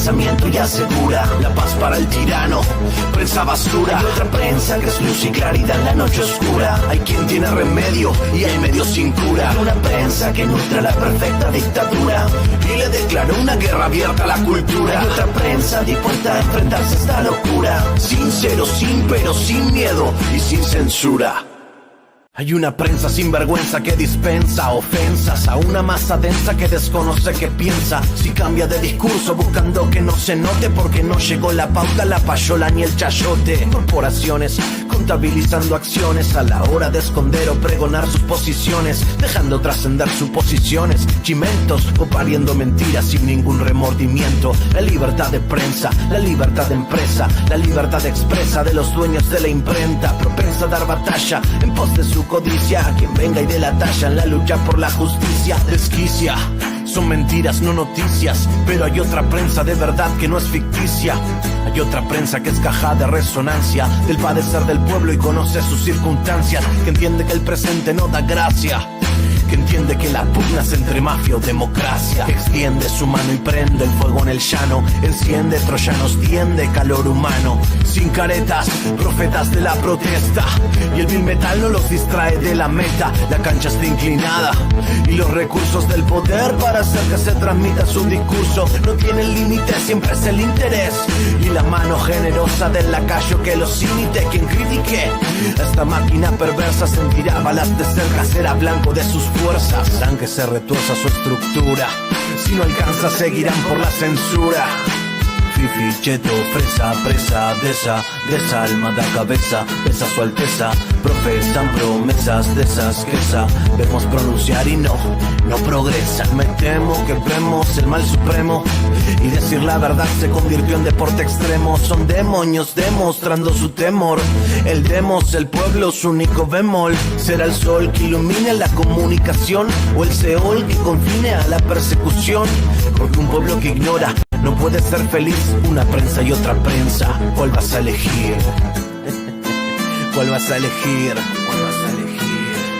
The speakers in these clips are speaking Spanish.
pensamiento y asegura la paz para el tirano. Prensa basura, hay otra prensa que es luz y claridad en la noche oscura. Hay quien tiene remedio y hay medios sin cura. Hay una prensa que nutre la perfecta dictadura y le declaró una guerra abierta a la cultura. Hay otra prensa dispuesta a enfrentarse a esta locura, sincero, sin pero, sin miedo y sin censura. Hay una prensa sin vergüenza que dispensa ofensas a una masa densa que desconoce que piensa. Si cambia de discurso buscando que no se note, porque no llegó la pauta, la payola ni el chayote. Corporaciones contabilizando acciones a la hora de esconder o pregonar sus posiciones, dejando trascender suposiciones, chimentos o pariendo mentiras sin ningún remordimiento. La libertad de prensa, la libertad de empresa, la libertad expresa de los dueños de la imprenta, propensa a dar batalla en pos de su codicia. A quien venga y de la talla en la lucha por la justicia desquicia. Son mentiras, no noticias, pero hay otra prensa de verdad que no es ficticia. Hay otra prensa que es caja de resonancia del padecer del pueblo y conoce sus circunstancias, que entiende que el presente no da gracia, que entiende que la pugna es entre mafia o democracia, que extiende su mano y prende el fuego en el llano, enciende troyanos, tiende calor humano, sin caretas, profetas de la protesta, y el vil metal no los distrae de la meta. La cancha está inclinada y los recursos del poder para hacer que se transmita su discurso no tienen límite, siempre es el interés y la mano generosa del lacayo que los imite. Quien critique esta máquina perversa sentirá balas de cerca, será blanco de sus fuerzas, harán que se retuerza su estructura. Si no alcanza seguirán por la censura. Fifi, cheto, fresa, presa, de esa alma da cabeza, besa su alteza, profesan promesas de esas que sabemos pronunciar y no progresan. Me temo que vemos el mal supremo y decir la verdad se convirtió en deporte extremo. Son demonios demostrando su temor, el demos, el pueblo, su único bemol. Será el sol que ilumine la comunicación o el Seol que confine a la persecución, porque un pueblo que ignora no puede ser feliz. Una prensa y otra prensa, ¿cuál vas a elegir? ¿Cuál vas a elegir? ¿Cuál vas a elegir?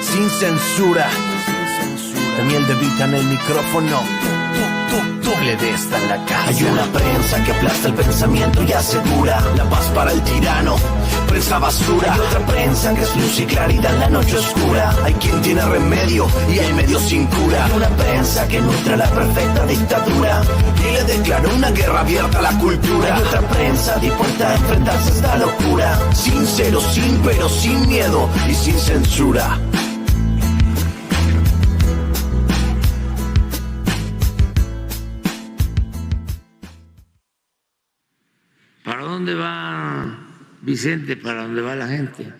Sin censura, Daniel De Vita en el micrófono. Doble de esta en la casa. Hay una prensa que aplasta el pensamiento y asegura la paz para el tirano. Prensa basura. Hay otra prensa que es luz y claridad en la noche oscura. Hay quien tiene remedio y hay medios sin cura. Hay una prensa que nutre la perfecta dictadura y le declaró una guerra abierta a la cultura. Hay otra prensa dispuesta a enfrentarse a esta locura, sincero, sin pero, sin miedo y sin censura. ¿Para dónde va Vicente? ¿Para dónde va la gente?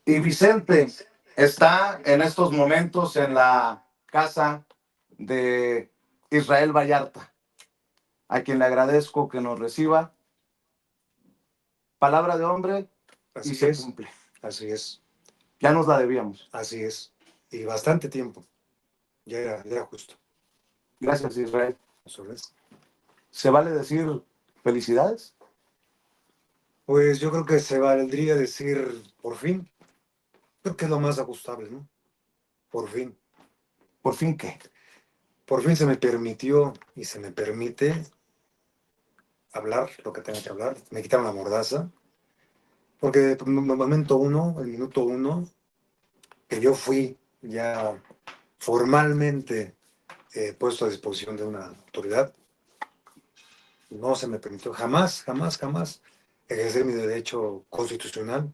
Y Vicente está en estos momentos en la casa de Israel Vallarta, a quien le agradezco que nos reciba. Palabra de hombre y se cumple. Así es. Ya nos la debíamos. Así es. Y bastante tiempo. Ya era justo. Gracias, Israel. Eso es. ¿Se vale decir felicidades? Pues yo creo que se valdría decir por fin. Creo que es lo más ajustable, ¿no? Por fin. ¿Por fin qué? Por fin se me permitió y se me permite hablar lo que tenga que hablar. Me quitaron la mordaza. Porque el momento uno, el minuto uno, que yo fui ya formalmente puesto a disposición de una autoridad, no se me permitió jamás ejercer mi derecho constitucional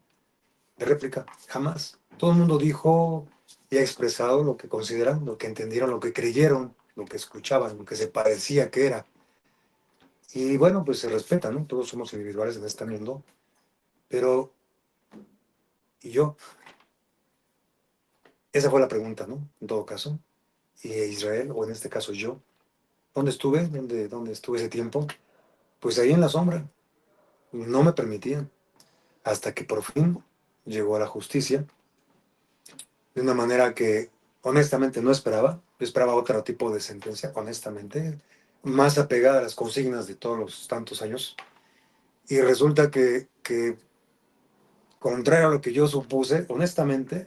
de réplica, jamás. Todo el mundo dijo y ha expresado lo que consideran, lo que entendieron, lo que creyeron, lo que escuchaban, lo que se parecía que era. Y bueno, pues se respeta, ¿no? Todos somos individuales en este mundo. Pero, ¿y yo? Esa fue la pregunta, ¿no? En todo caso. Y Israel, o en este caso yo, ¿dónde estuve? ¿Dónde estuve ese tiempo? Pues ahí en la sombra. No me permitían. Hasta que por fin llegó a la justicia. De una manera que honestamente no esperaba. Yo esperaba otro tipo de sentencia, honestamente. Más apegada a las consignas de todos los tantos años. Y resulta que contrario a lo que yo supuse, honestamente,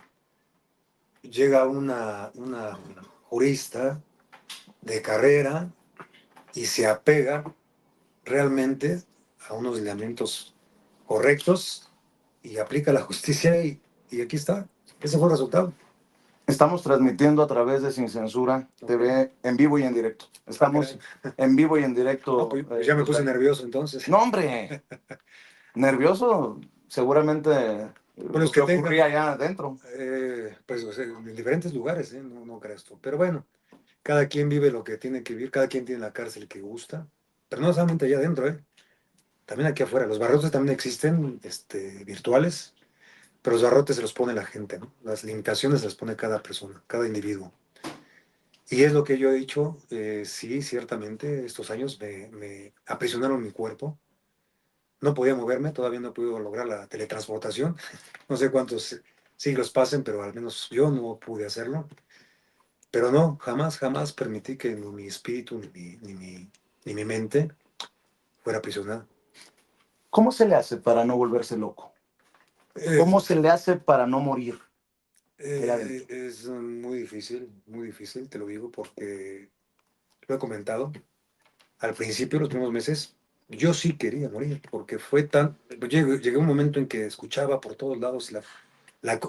llega una jurista de carrera y se apega realmente a unos lineamientos correctos y aplica la justicia y aquí está. Ese fue el resultado. Estamos transmitiendo a través de Sin Censura TV en vivo y en directo. Estamos en vivo y en directo. No, pues ya me puse nervioso entonces. No, hombre. Nervioso, seguramente Bueno, lo que ocurría allá adentro. Pues o sea, en diferentes lugares, no, no creas tú. Pero bueno, cada quien vive lo que tiene que vivir, cada quien tiene la cárcel que gusta. Pero no solamente allá adentro, también aquí afuera. Los barrotes también existen, virtuales, pero los barrotes se los pone la gente, ¿no? Las limitaciones las pone cada persona, cada individuo. Y es lo que yo he dicho, sí, ciertamente, estos años me aprisionaron mi cuerpo. No podía moverme, todavía no he podido lograr la teletransportación. No sé cuántos siglos pasen, pero al menos yo no pude hacerlo. Pero no, jamás, jamás permití que ni mi espíritu ni mi mente fuera aprisionada. ¿Cómo se le hace para no volverse loco? ¿Cómo se le hace para no morir? Es muy difícil, te lo digo, porque lo he comentado. Al principio, los primeros meses, yo sí quería morir, porque fue tan... Llegué a un momento en que escuchaba por todos lados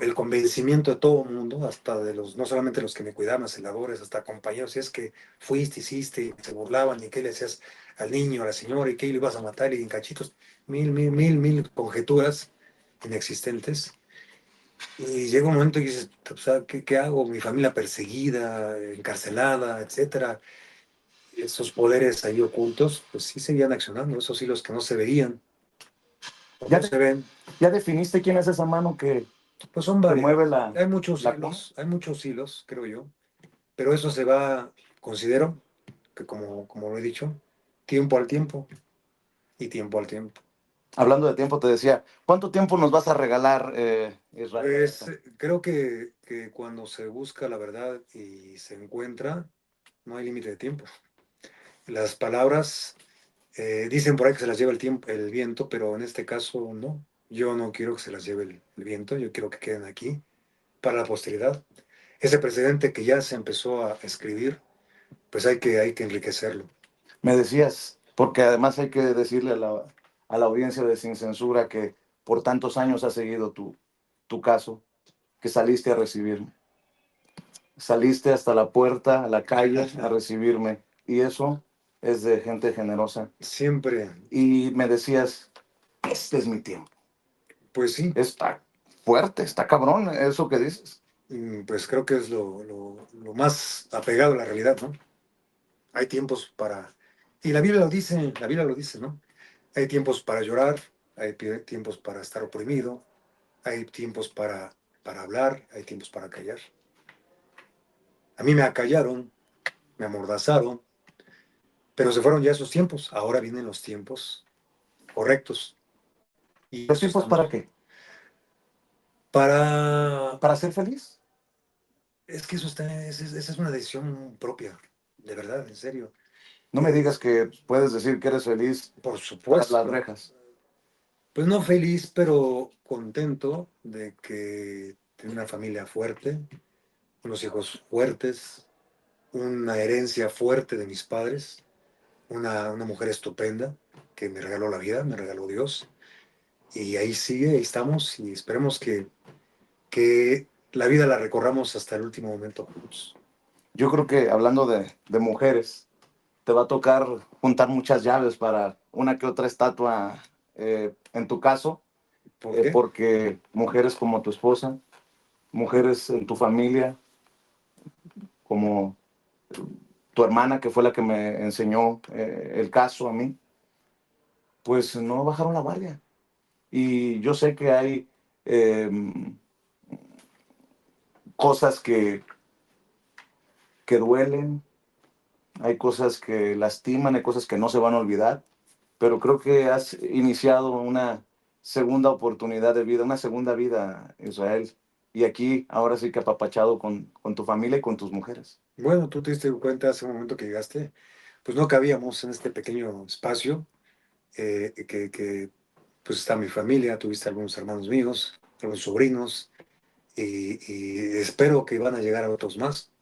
el convencimiento de todo el mundo, hasta de los, no solamente los que me cuidaban, celadores, hasta compañeros, si es que fuiste, hiciste, y se burlaban, y qué le hacías al niño, a la señora, y qué le ibas a matar, y en cachitos, mil conjeturas inexistentes. Y llega un momento y dices, o sea, ¿qué hago? Mi familia perseguida, encarcelada, etcétera. Esos poderes ahí ocultos, pues sí seguían accionando, esos hilos que no se veían, o ¿Ya, no se ven, ya definiste quién es esa mano que pues son te varios. mueve la... Hay muchos hilos, creo yo, pero eso se va, considero, que como lo he dicho, tiempo al tiempo y tiempo al tiempo. Hablando de tiempo, te decía, ¿cuánto tiempo nos vas a regalar, Israel? Pues creo que cuando se busca la verdad y se encuentra, no hay límite de tiempo. Las palabras dicen por ahí que se las lleva el tiempo, el viento, pero en este caso no. Yo no quiero que se las lleve el viento, yo quiero que queden aquí para la posteridad. Ese precedente que ya se empezó a escribir, pues hay que enriquecerlo. Me decías, porque además hay que decirle a la audiencia de Sin Censura que por tantos años ha seguido tu caso, que saliste a recibirme. Saliste hasta la puerta, a la calle, a recibirme. Y eso es de gente generosa. Siempre, Y me decías, este es mi tiempo. pues sí, Está fuerte, está cabrón eso que dices. pues creo que es lo más apegado a la realidad, ¿no? Hay tiempos para... Y la Biblia lo dice, ¿no? Hay tiempos para llorar, hay tiempos para estar oprimido, hay tiempos para hablar, hay tiempos para callar. A mí me acallaron, me amordazaron, pero se fueron ya esos tiempos. Ahora vienen los tiempos correctos. Y ¿Los eso tiempos estamos. para qué? Para... ¿Para ser feliz? Es que esa es una decisión propia, de verdad, en serio. No me digas que puedes decir que eres feliz Por tras las supuesto, rejas. pues no feliz, pero contento de que tengo una familia fuerte, unos hijos fuertes, una herencia fuerte de mis padres, una mujer estupenda que me regaló la vida, me regaló Dios. Y ahí sigue, ahí estamos y esperemos que la vida la recorramos hasta el último momento juntos. Yo creo que hablando de mujeres, te va a tocar juntar muchas llaves para una que otra estatua en tu caso, ¿Por qué? porque mujeres como tu esposa, mujeres en tu familia, como tu hermana, que fue la que me enseñó el caso a mí, pues no bajaron la guardia. Y yo sé que hay eh, cosas que duelen, hay cosas que lastiman, hay cosas que no se van a olvidar, pero creo que has iniciado una segunda oportunidad de vida, una segunda vida, Israel. Y aquí, ahora sí que apapachado con tu familia y con tus mujeres. Bueno, tú te diste cuenta hace un momento que llegaste, pues no cabíamos en este pequeño espacio, pues está mi familia, tuviste algunos hermanos míos, algunos sobrinos, y espero que van a llegar a otros más.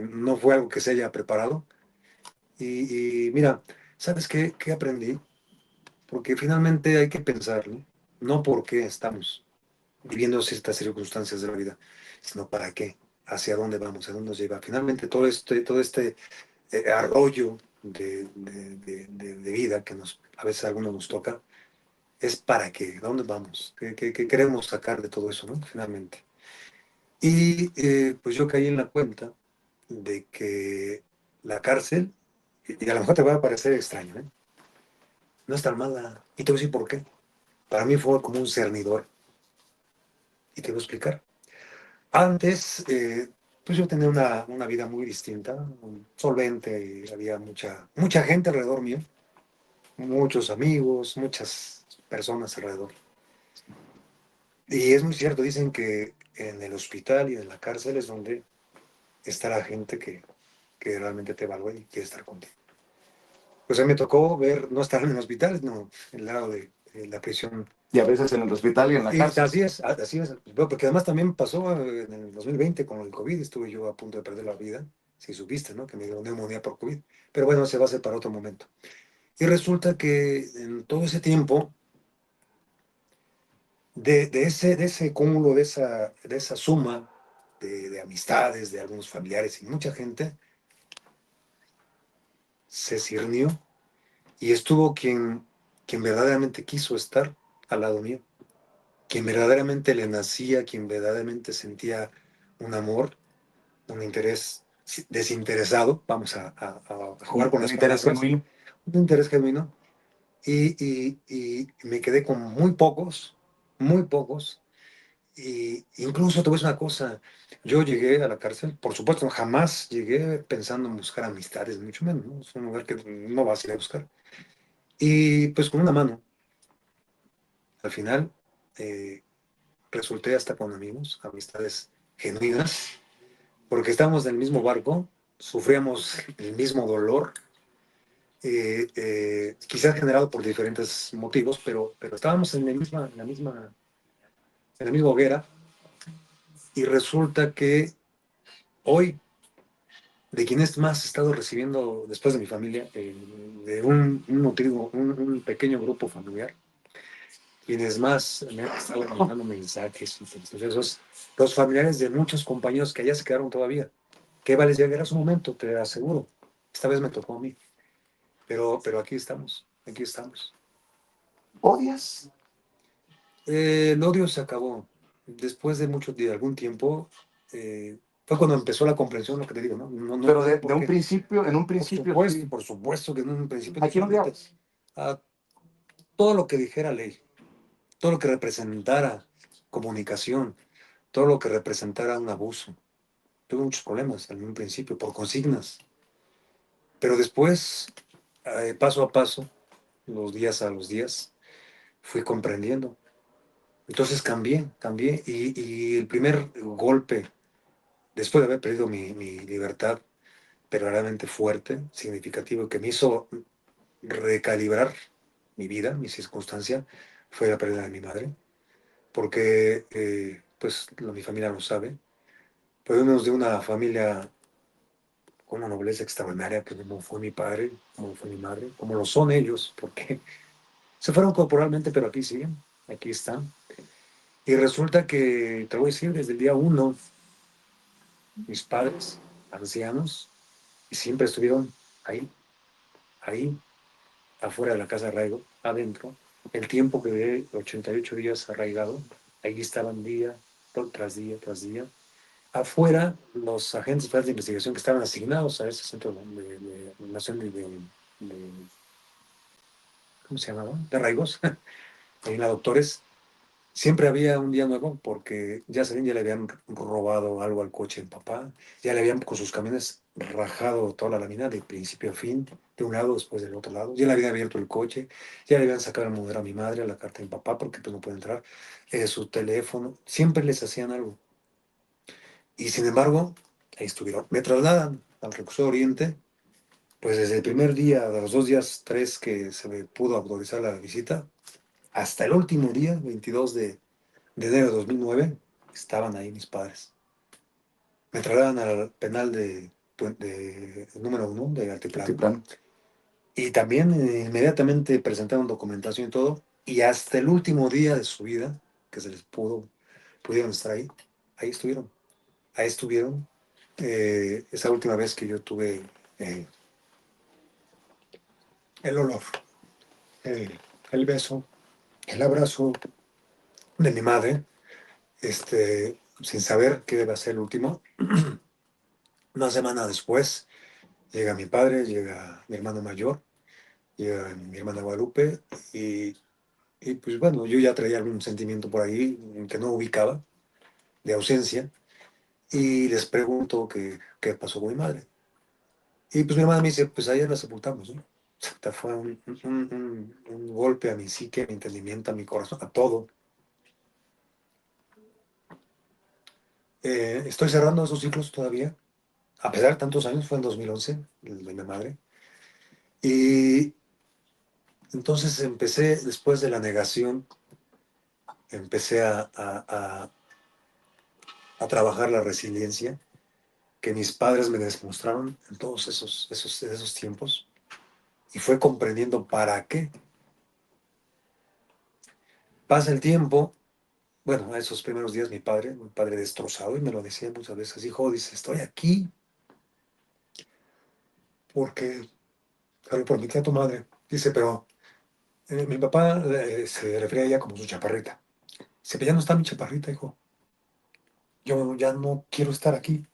No fue algo que se haya preparado, Y mira, ¿sabes qué aprendí? Porque finalmente hay que pensar, ¿no? No por qué estamos viviendo ciertas circunstancias de la vida, sino para qué, hacia dónde vamos, a dónde nos lleva. Finalmente todo este arroyo de vida que a veces a algunos nos toca, es para qué, a dónde vamos, qué queremos sacar de todo eso, ¿no? Finalmente. Y pues yo caí en la cuenta de que la cárcel, y a lo mejor te va a parecer extraño, ¿eh? No es tan mala. Y te voy a decir por qué. Para mí fue como un cernidor. Y te voy a explicar. Antes, pues yo tenía una vida muy distinta, solvente, y había mucha gente alrededor mío, muchos amigos, muchas personas alrededor. Y es muy cierto, dicen que en el hospital y en la cárcel es donde está la gente que realmente te evalúa y quiere estar contigo. Pues a mí me tocó ver, no estar en el hospital, no, en el lado de la prisión. Y a veces en el hospital y en la Y cárcel. así es, porque además también pasó en el 2020 con el COVID, estuve yo a punto de perder la vida, si supiste, ¿no? Que me dio neumonía por COVID, pero bueno, se va a hacer para otro momento. Y resulta que en todo ese tiempo, de ese cúmulo, de esa suma de amistades, de algunos familiares y mucha gente, se sirvió y estuvo quien verdaderamente quiso estar al lado mío, quien verdaderamente le nacía, quien verdaderamente sentía un amor, un interés desinteresado, vamos a jugar con Un las interés palabras, genuino. un interés genuino, y me quedé con muy pocos, y incluso te voy a decir una cosa, yo llegué a la cárcel, por supuesto, jamás llegué pensando en buscar amistades, mucho menos, ¿no? Es un lugar que no vas a ir a buscar. Y pues con una mano, al final, eh, resulté hasta con amigos, amistades genuinas, porque estábamos en el mismo barco, sufríamos el mismo dolor, quizás generado por diferentes motivos, pero estábamos en la misma hoguera, y resulta que hoy, de quienes más he estado recibiendo después de mi familia, de un pequeño grupo familiar, quienes más me han estado mandando mensajes y felicitaciones, los familiares de muchos compañeros que allá se quedaron todavía. Que vale, llegará su momento, te aseguro. Esta vez me tocó a mí, pero aquí estamos, aquí estamos. ¿Odias? El odio se acabó. Después de algún tiempo, fue cuando empezó la comprensión, lo que te digo, ¿no? No, no Pero entiendo de por un qué. principio, en un principio sí. Por supuesto que en un principio ¿A quién diferente. odiabas? A todo lo que dijera ley, todo lo que representara comunicación, todo lo que representara un abuso. Tuve muchos problemas en un principio por consignas, pero después, paso a paso, los días a los días, fui comprendiendo. Entonces cambié, y el primer golpe, después de haber perdido mi libertad, pero realmente fuerte, significativo, que me hizo recalibrar mi vida, mi circunstancia, fue la pérdida de mi madre, porque, pues, mi familia lo sabe, provenimos de una familia con una nobleza extraordinaria, que como fue mi padre, como fue mi madre, como lo son ellos, porque se fueron corporalmente, pero aquí siguen, aquí están. Y resulta que, te voy a decir, desde el día uno, mis padres, ancianos, y siempre estuvieron ahí, ahí, afuera de la casa de arraigo, adentro. El tiempo que de 88 días arraigado, ahí estaban día tras día tras día. Afuera, los agentes federales de investigación que estaban asignados a ese centro de nación ¿cómo se llamaba? De arraigos, ahí la doctores, siempre había un día nuevo porque ya sabían, ya le habían robado algo al coche del papá, ya le habían con sus camiones rajado toda la lámina de principio a fin, de un lado después del otro lado, ya le habían abierto el coche, ya le habían sacado el modelo a mi madre, a la carta de mi papá, porque pues no puede entrar, su teléfono, siempre les hacían algo. Y sin embargo, ahí estuvieron. Me trasladan al Recurso Oriente, pues desde el primer día, de los 2 días, 3 que se me pudo autorizar la visita, hasta el último día, 22 de enero de 2009, estaban ahí mis padres. Me trasladan al penal de el número 1 de Altiplano. Altiplano. Y también inmediatamente presentaron documentación y todo, y hasta el último día de su vida, que se les pudieron estar ahí, ahí estuvieron. Ahí estuvieron. Esa última vez que yo tuve eh, el olor, el, el beso, el abrazo de mi madre, sin saber qué debe ser el último. Una semana después llega mi padre, llega mi hermano mayor, llega mi hermana Guadalupe, y pues bueno, yo ya traía algún sentimiento por ahí que no ubicaba, de ausencia, y les pregunto qué pasó con mi madre. Y pues mi hermana me dice, pues ayer la sepultamos, ¿no? Fue un golpe a mi psique, a mi entendimiento, a mi corazón, a todo. Estoy cerrando esos ciclos todavía, a pesar de tantos años, fue en 2011, el de mi madre. Y entonces empecé, después de la negación, empecé a trabajar la resiliencia que mis padres me demostraron en todos esos tiempos. Y fue comprendiendo para qué. Pasa el tiempo. Bueno, a esos primeros días mi padre destrozado, y me lo decía muchas veces, hijo, dice, estoy aquí porque se lo prometí a tu madre. Dice, pero mi papá se refería a ella como su chaparrita. Dice, pero ya no está mi chaparrita, hijo. Yo ya no quiero estar aquí.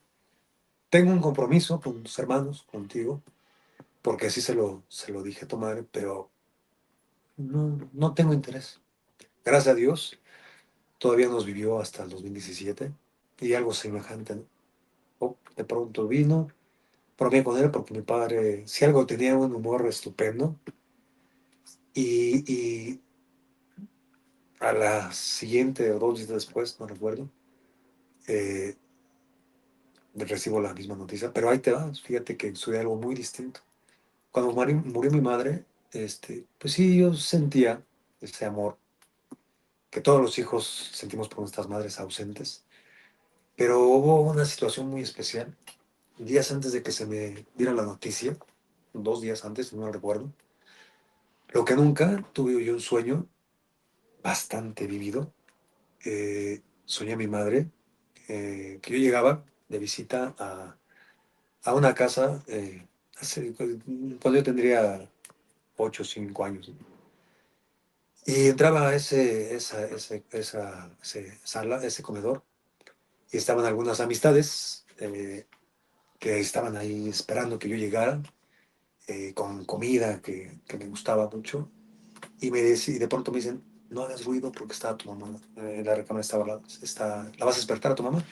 Tengo un compromiso con tus hermanos, contigo, porque así se lo dije a tu madre, pero no tengo interés. Gracias a Dios, todavía nos vivió hasta el 2017 y algo semejante, ¿no? De pronto vino, probé con él porque mi padre, si algo tenía un humor estupendo, y a la siguiente o 2 días después, no recuerdo, eh, recibo la misma noticia, pero ahí te vas, fíjate que sucede algo muy distinto. Cuando murió mi madre, pues sí, yo sentía ese amor que todos los hijos sentimos por nuestras madres ausentes, pero hubo una situación muy especial. Días antes de que se me diera la noticia, 2 días antes, no recuerdo, lo que nunca tuve yo un sueño bastante vívido. Soñé a mi madre, que yo llegaba de visita a una casa, cuando yo tendría 8 o 5 años, ¿no? Y entraba a ese sala, ese comedor, y estaban algunas amistades que estaban ahí esperando que yo llegara, con comida que me gustaba mucho. Y de pronto me dicen, no hagas ruido porque está tu mamá, la recámara estaba ¿la vas a despertar a tu mamá?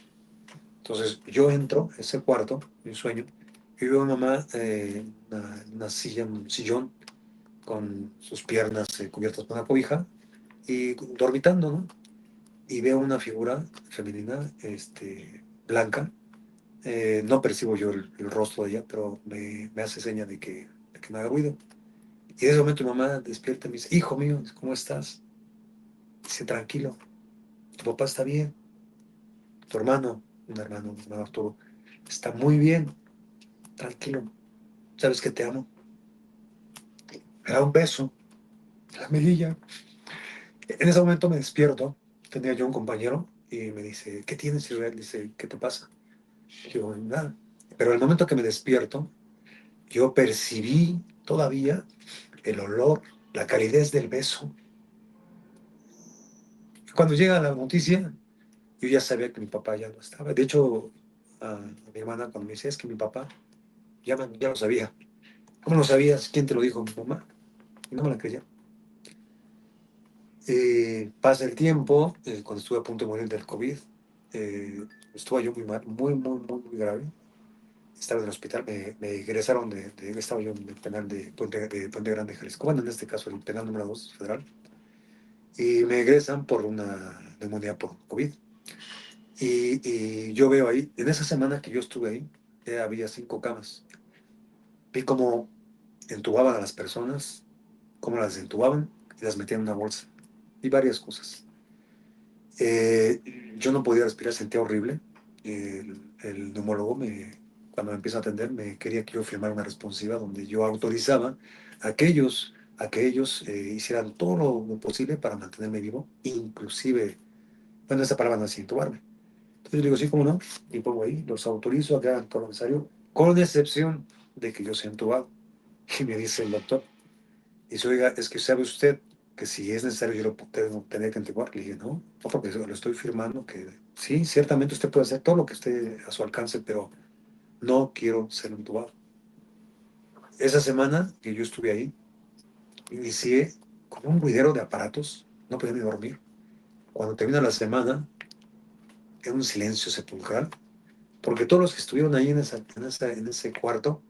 Entonces yo entro a ese cuarto, mi sueño, y veo a mamá en una silla, en un sillón, con sus piernas cubiertas por una cobija y dormitando, ¿no? Y veo una figura femenina, blanca. No percibo yo el rostro de ella, pero me hace seña de que no haga ruido. Y en ese momento mi mamá despierta y me dice, hijo mío, ¿cómo estás? Dice, tranquilo, tu papá está bien, tu hermano, un hermano Arturo, está muy bien, tranquilo, sabes que te amo. Me da un beso en la mejilla. En ese momento me despierto, tenía yo un compañero y me dice, ¿qué tienes, Israel? Dice, ¿qué te pasa? Yo, nada. Pero el momento que me despierto, yo percibí todavía el olor, la calidez del beso. Cuando llega la noticia, yo ya sabía que mi papá ya no estaba. De hecho, a mi hermana cuando me decía, es que mi papá ya lo sabía. ¿Cómo lo sabías? ¿Quién te lo dijo? Mi mamá. Y no me la creía. Pasa el tiempo, cuando estuve a punto de morir del COVID, estuve yo muy mal, muy, muy, muy, muy grave. Estaba en el hospital, me egresaron estaba yo en el penal de Puente Grande, Jalisco, bueno, en este caso el penal número 2 federal, y me egresan por una neumonía por COVID. Y yo veo ahí, en esa semana que yo estuve ahí, había 5 camas. Vi cómo entubaban a las personas, cómo las entubaban y las metían en una bolsa. Y varias cosas. Yo no podía respirar, sentía horrible. El neumólogo cuando me empieza a atender, me quería que yo firmara una responsiva donde yo autorizaba a que ellos hicieran todo lo posible para mantenerme vivo, inclusive, bueno, esa palabra no es intubarme. Entonces yo digo, sí, cómo no, y pongo ahí, los autorizo a que hagan todo lo necesario, con excepción de que yo sea intubado. Y me dice el doctor, y dice, oiga, es que sabe usted que si es necesario yo lo tengo tener que intubar. Le dije, no, no, porque lo estoy firmando que sí, ciertamente usted puede hacer todo lo que esté a su alcance, pero no quiero ser intubado. Esa semana que yo estuve ahí, inicié con un ruidero de aparatos, no podía ni dormir. Cuando termina la semana, era un silencio sepulcral, porque todos los que estuvieron ahí en ese cuarto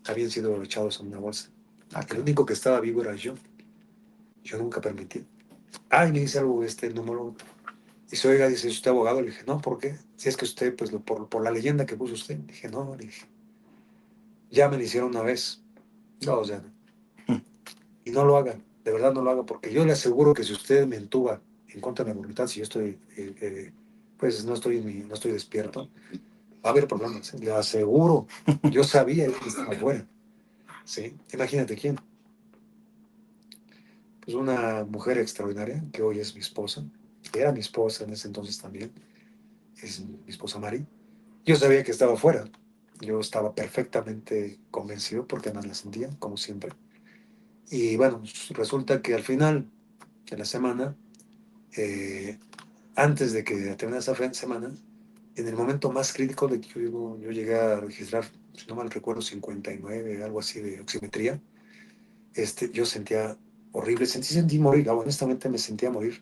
habían sido echados en una bolsa. El único que estaba vivo era yo. Yo nunca permití. Y me dice algo el número. Dice, oiga, dice, ¿es usted abogado? Le dije, no, ¿por qué? Si es que usted, pues, por la leyenda que puso usted. Le dije, no, le dije, ya me lo hicieron una vez. No, o sea, y no lo hagan, de verdad no lo hagan, porque yo le aseguro que si usted me entuba en contra de mi voluntad, si yo estoy, pues no estoy despierto, va a haber problemas, le aseguro. Yo sabía que estaba afuera, ¿sí? Imagínate quién. Pues una mujer extraordinaria, que hoy es mi esposa, era mi esposa en ese entonces también, es mi esposa Mari. Yo sabía que estaba afuera, yo estaba perfectamente convencido porque además la sentía, como siempre. Y bueno, resulta que al final de la semana, eh, antes de que terminara esa semana, en el momento más crítico de que yo llegué a registrar, si no mal recuerdo, 59, algo así de oximetría, yo sentía horrible, sentí morir, honestamente me sentía morir.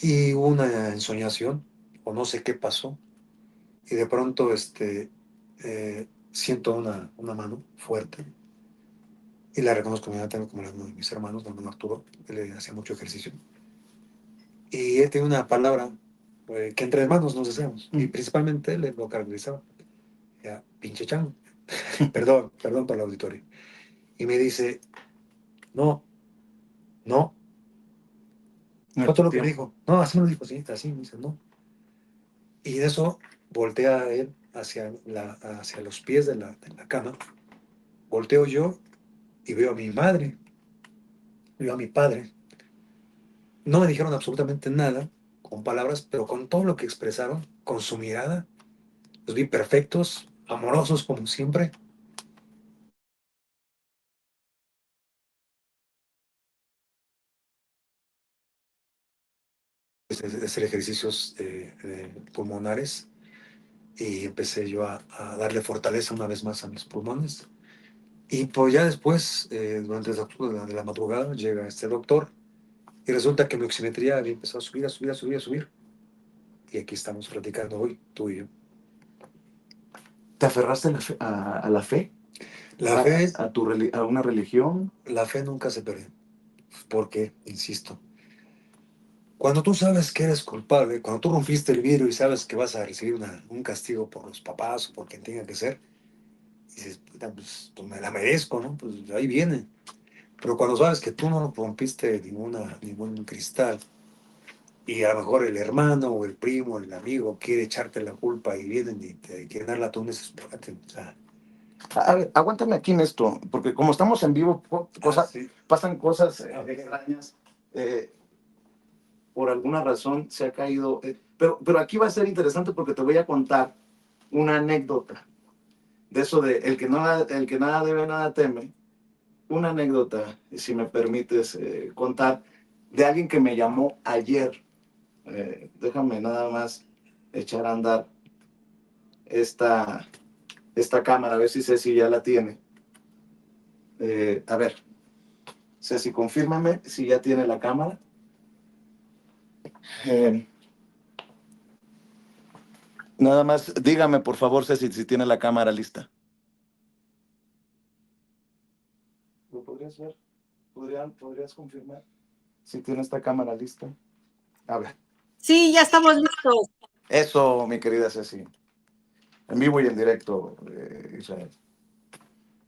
Y hubo una ensoñación, o no sé qué pasó, y de pronto siento una mano fuerte, y la reconozco inmediatamente como la de mis hermanos, mi hermano Arturo, él hacía mucho ejercicio. Y él tiene una palabra que entre hermanos nos decíamos, y principalmente él lo caracterizaba, ya, pinche chango, perdón para el auditorio. Y me dice, no, no, fue todo lo que me dijo, no, así me lo dijo, sí, así, me dice, no. Y de eso voltea él hacia los pies de la cama, volteo yo y veo a mi madre, veo a mi padre. No me dijeron absolutamente nada con palabras, pero con todo lo que expresaron, con su mirada, los vi perfectos, amorosos como siempre. De hacer ejercicios pulmonares y empecé yo a darle fortaleza una vez más a mis pulmones. Y pues ya después, durante el transcurso de la madrugada, llega este doctor y resulta que mi oximetría había empezado a subir, a subir, a subir, a subir. Y aquí estamos platicando hoy, tú y yo. ¿Te aferraste a la fe? La fe, A una religión? la fe nunca se perdió. Porque, insisto, cuando tú sabes que eres culpable, cuando tú rompiste el vidrio y sabes que vas a recibir un castigo por los papás o por quien tenga que ser, dices, puta, pues me la merezco, ¿no? Pues ahí viene. Pero cuando sabes que tú no rompiste ningún cristal y a lo mejor el hermano o el primo, el amigo quiere echarte la culpa y vienen y te quieren dar la tunda, dices, espérate, o sea, A ver, aguántame aquí en esto, porque como estamos en vivo, sí. pasan cosas extrañas. Por alguna razón se ha caído. Pero aquí va a ser interesante porque te voy a contar una anécdota de eso de el que nada debe, nada teme. Una anécdota, si me permites contar, de alguien que me llamó ayer. Déjame nada más echar a andar esta, esta cámara, a ver si Ceci ya la tiene. A ver, Ceci, confírmame si ya tiene la cámara. Eh, Nada más, dígame por favor, Ceci, si tiene la cámara lista. ¿Lo podrías ver? ¿Podrías confirmar si tiene esta cámara lista? A ver. Sí, ya estamos listos. Eso, mi querida Ceci. En vivo y en directo, Israel.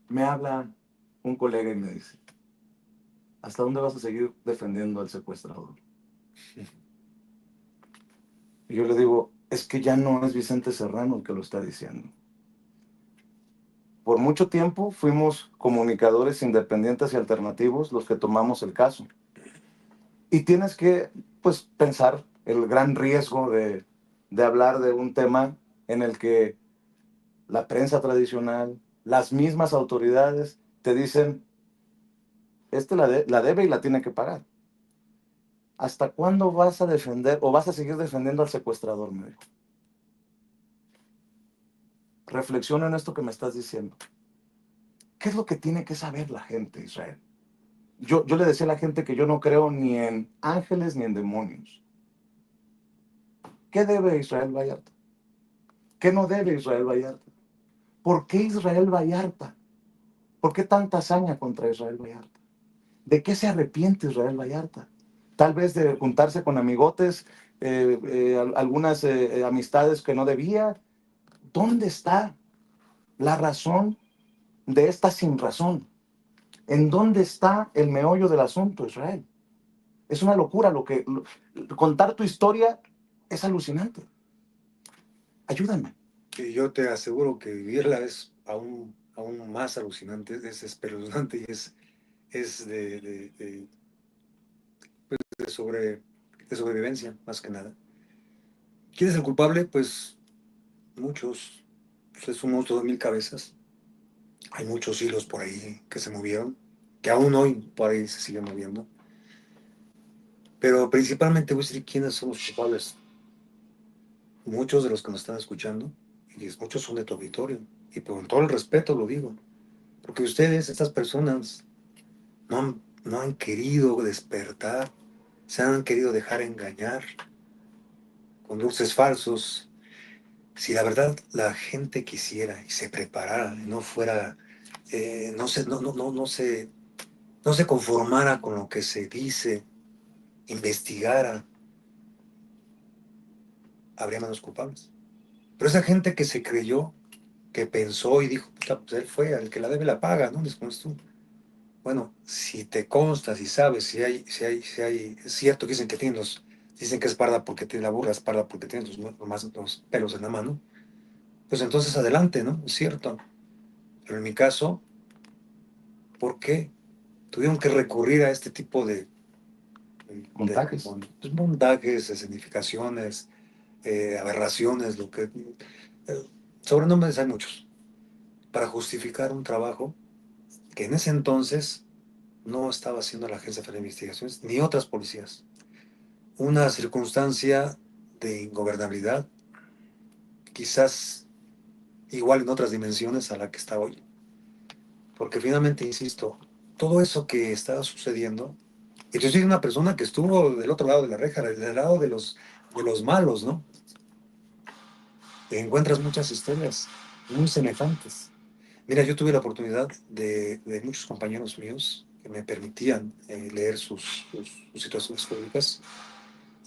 Me habla un colega y me dice, ¿hasta dónde vas a seguir defendiendo al secuestrador? Y yo le digo, es que ya no es Vicente Serrano el que lo está diciendo. por mucho tiempo fuimos comunicadores independientes y alternativos los que tomamos el caso. Y tienes que, pues, pensar el gran riesgo de hablar de un tema en el que la prensa tradicional, las mismas autoridades te dicen, la debe y la tiene que pagar. ¿Hasta cuándo vas a defender o vas a seguir defendiendo al secuestrador? Me dijo. Reflexiona en esto que me estás diciendo. ¿Qué es lo que tiene que saber la gente, Israel? Yo le decía a la gente que yo no creo ni en ángeles ni en demonios. ¿Qué debe Israel Vallarta? ¿Qué no debe Israel Vallarta? ¿Por qué Israel Vallarta? ¿Por qué tanta hazaña contra Israel Vallarta? ¿De qué se arrepiente Israel Vallarta? Tal vez de juntarse con amigotes, algunas amistades que no debía. ¿Dónde está la razón de esta sin razón? ¿En dónde está el meollo del asunto, Israel? Es una locura contar tu historia es alucinante. Ayúdame. Y yo te aseguro que vivirla es aún más alucinante, es espeluznante y es de sobrevivencia, más que nada. ¿Quién es el culpable? Pues muchos. Pues es un monstruo de 1000 cabezas. Hay muchos hilos por ahí que se movieron, que aún hoy por ahí se siguen moviendo. Pero principalmente voy a decir quiénes son los culpables. Muchos de los que nos están escuchando, y muchos son de tu auditorio, y con todo el respeto lo digo, porque ustedes, estas personas, no han querido despertar, se han querido dejar engañar con dulces falsos. Si la verdad la gente quisiera y se preparara, y no fuera, no se conformara con lo que se dice, investigara, habría menos culpables. Pero esa gente que se creyó, que pensó y dijo, puta, pues él fue, al que la debe la paga, ¿no? Después tú. Bueno, si te consta, si sabes, es cierto que dicen que dicen que es parda porque tiene la burra, es parda porque tiene los pelos en la mano, pues entonces adelante, ¿no? Es cierto. Pero en mi caso, ¿por qué tuvieron que recurrir a este tipo Montajes. pues, montajes, escenificaciones, aberraciones, sobrenombres hay muchos, para justificar un trabajo que en ese entonces no estaba haciendo la Agencia Federal de Investigaciones ni otras policías? Una circunstancia de ingobernabilidad, quizás igual en otras dimensiones a la que está hoy. Porque finalmente, insisto, todo eso que estaba sucediendo, y yo soy una persona que estuvo del otro lado de la reja, del lado de los malos, ¿no? Te encuentras muchas historias muy semejantes. Mira, yo tuve la oportunidad de muchos compañeros míos que me permitían leer sus situaciones públicas.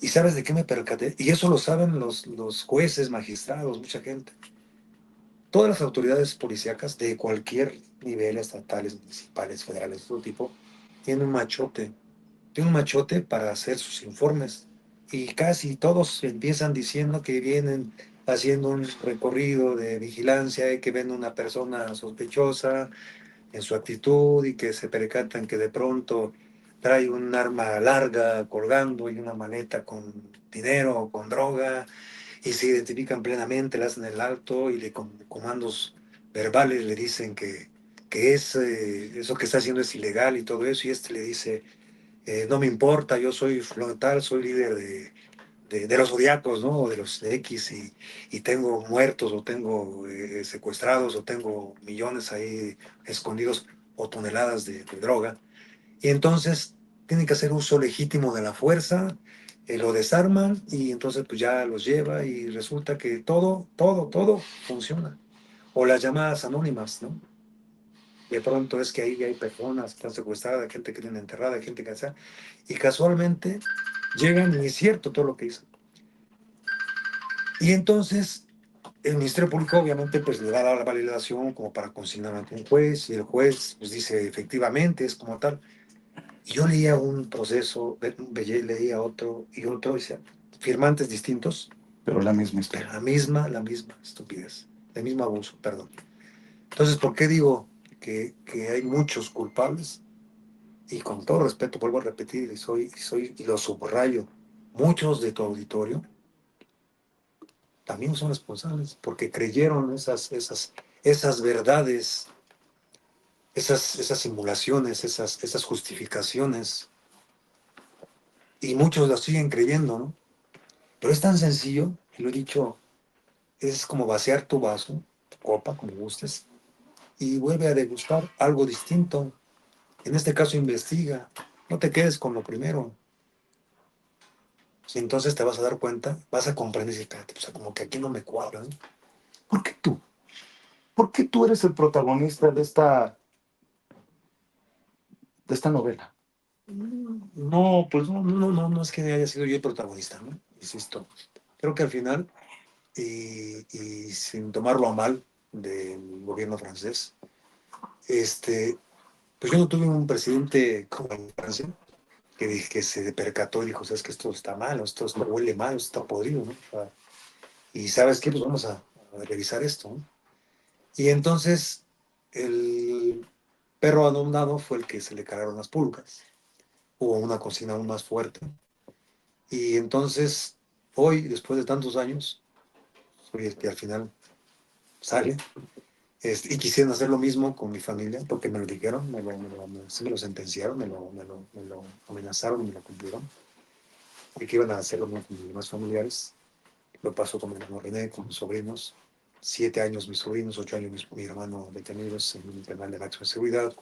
¿Y sabes de qué me percaté? Y eso lo saben los jueces, magistrados, mucha gente. Todas las autoridades policíacas de cualquier nivel, estatales, municipales, federales, de todo tipo, tienen un machote. Tienen un machote para hacer sus informes. Y casi todos empiezan diciendo que vienen haciendo un recorrido de vigilancia y que ven una persona sospechosa en su actitud y que se percatan que de pronto trae un arma larga colgando y una maleta con dinero o con droga y se identifican plenamente, le hacen el alto y con comandos verbales le dicen que eso que está haciendo es ilegal y todo eso, y este le dice, no me importa, yo soy tal, soy líder de los zodiacos, ¿no? O de los de X, y tengo muertos, o tengo secuestrados, o tengo millones ahí escondidos, o toneladas de droga. Y entonces tienen que hacer uso legítimo de la fuerza, lo desarman, y entonces pues ya los lleva, y resulta que todo funciona. O las llamadas anónimas, ¿no? De pronto es que ahí hay personas que están secuestradas, gente que tiene enterrada, gente que está, y casualmente llegan y es cierto todo lo que dicen. Y entonces el Ministerio Público obviamente pues le da la validación como para consignar ante un juez, y el juez pues dice efectivamente es como tal. Y yo leía un proceso, leía otro y otro, y decía, firmantes distintos, Pero la misma pero historia. la misma estupidez, el mismo abuso, perdón. Entonces, ¿por qué digo que hay muchos culpables? Y con todo respeto, vuelvo a repetir, y lo subrayo, muchos de tu auditorio también son responsables, porque creyeron esas verdades, esas simulaciones, esas justificaciones, y muchos las siguen creyendo, ¿no? Pero es tan sencillo, y lo he dicho, es como vaciar tu vaso, tu copa, como gustes, y vuelve a degustar algo distinto. En este caso, investiga, no te quedes con lo primero. Si entonces te vas a dar cuenta, vas a comprender y decir, espérate, o sea, como que aquí no me cuadra, ¿no? ¿Por qué tú? ¿Por qué tú eres el protagonista de esta novela? No, pues no es que haya sido yo el protagonista, ¿no? Insisto. Creo que al final, y sin tomarlo a mal del gobierno francés, pues yo no tuve un presidente como en Francia que se percató y dijo, sabes que esto está mal, o esto huele mal, esto está podrido, ¿no? O sea, y sabes qué, pues vamos a revisar esto, ¿no? Y entonces el perro abandonado fue el que se le cagaron las pulgas. Hubo una cocina aún más fuerte. Y entonces, hoy, después de tantos años, soy el que al final sale. Y quisieron hacer lo mismo con mi familia, porque me lo dijeron, sí me lo sentenciaron, me lo amenazaron y me lo cumplieron. Y que iban a hacer lo mismo con mis demás familiares. Lo pasó con mi hermano René, con mis sobrinos. 7 años mis sobrinos, 8 años mi hermano detenidos en un penal de máxima seguridad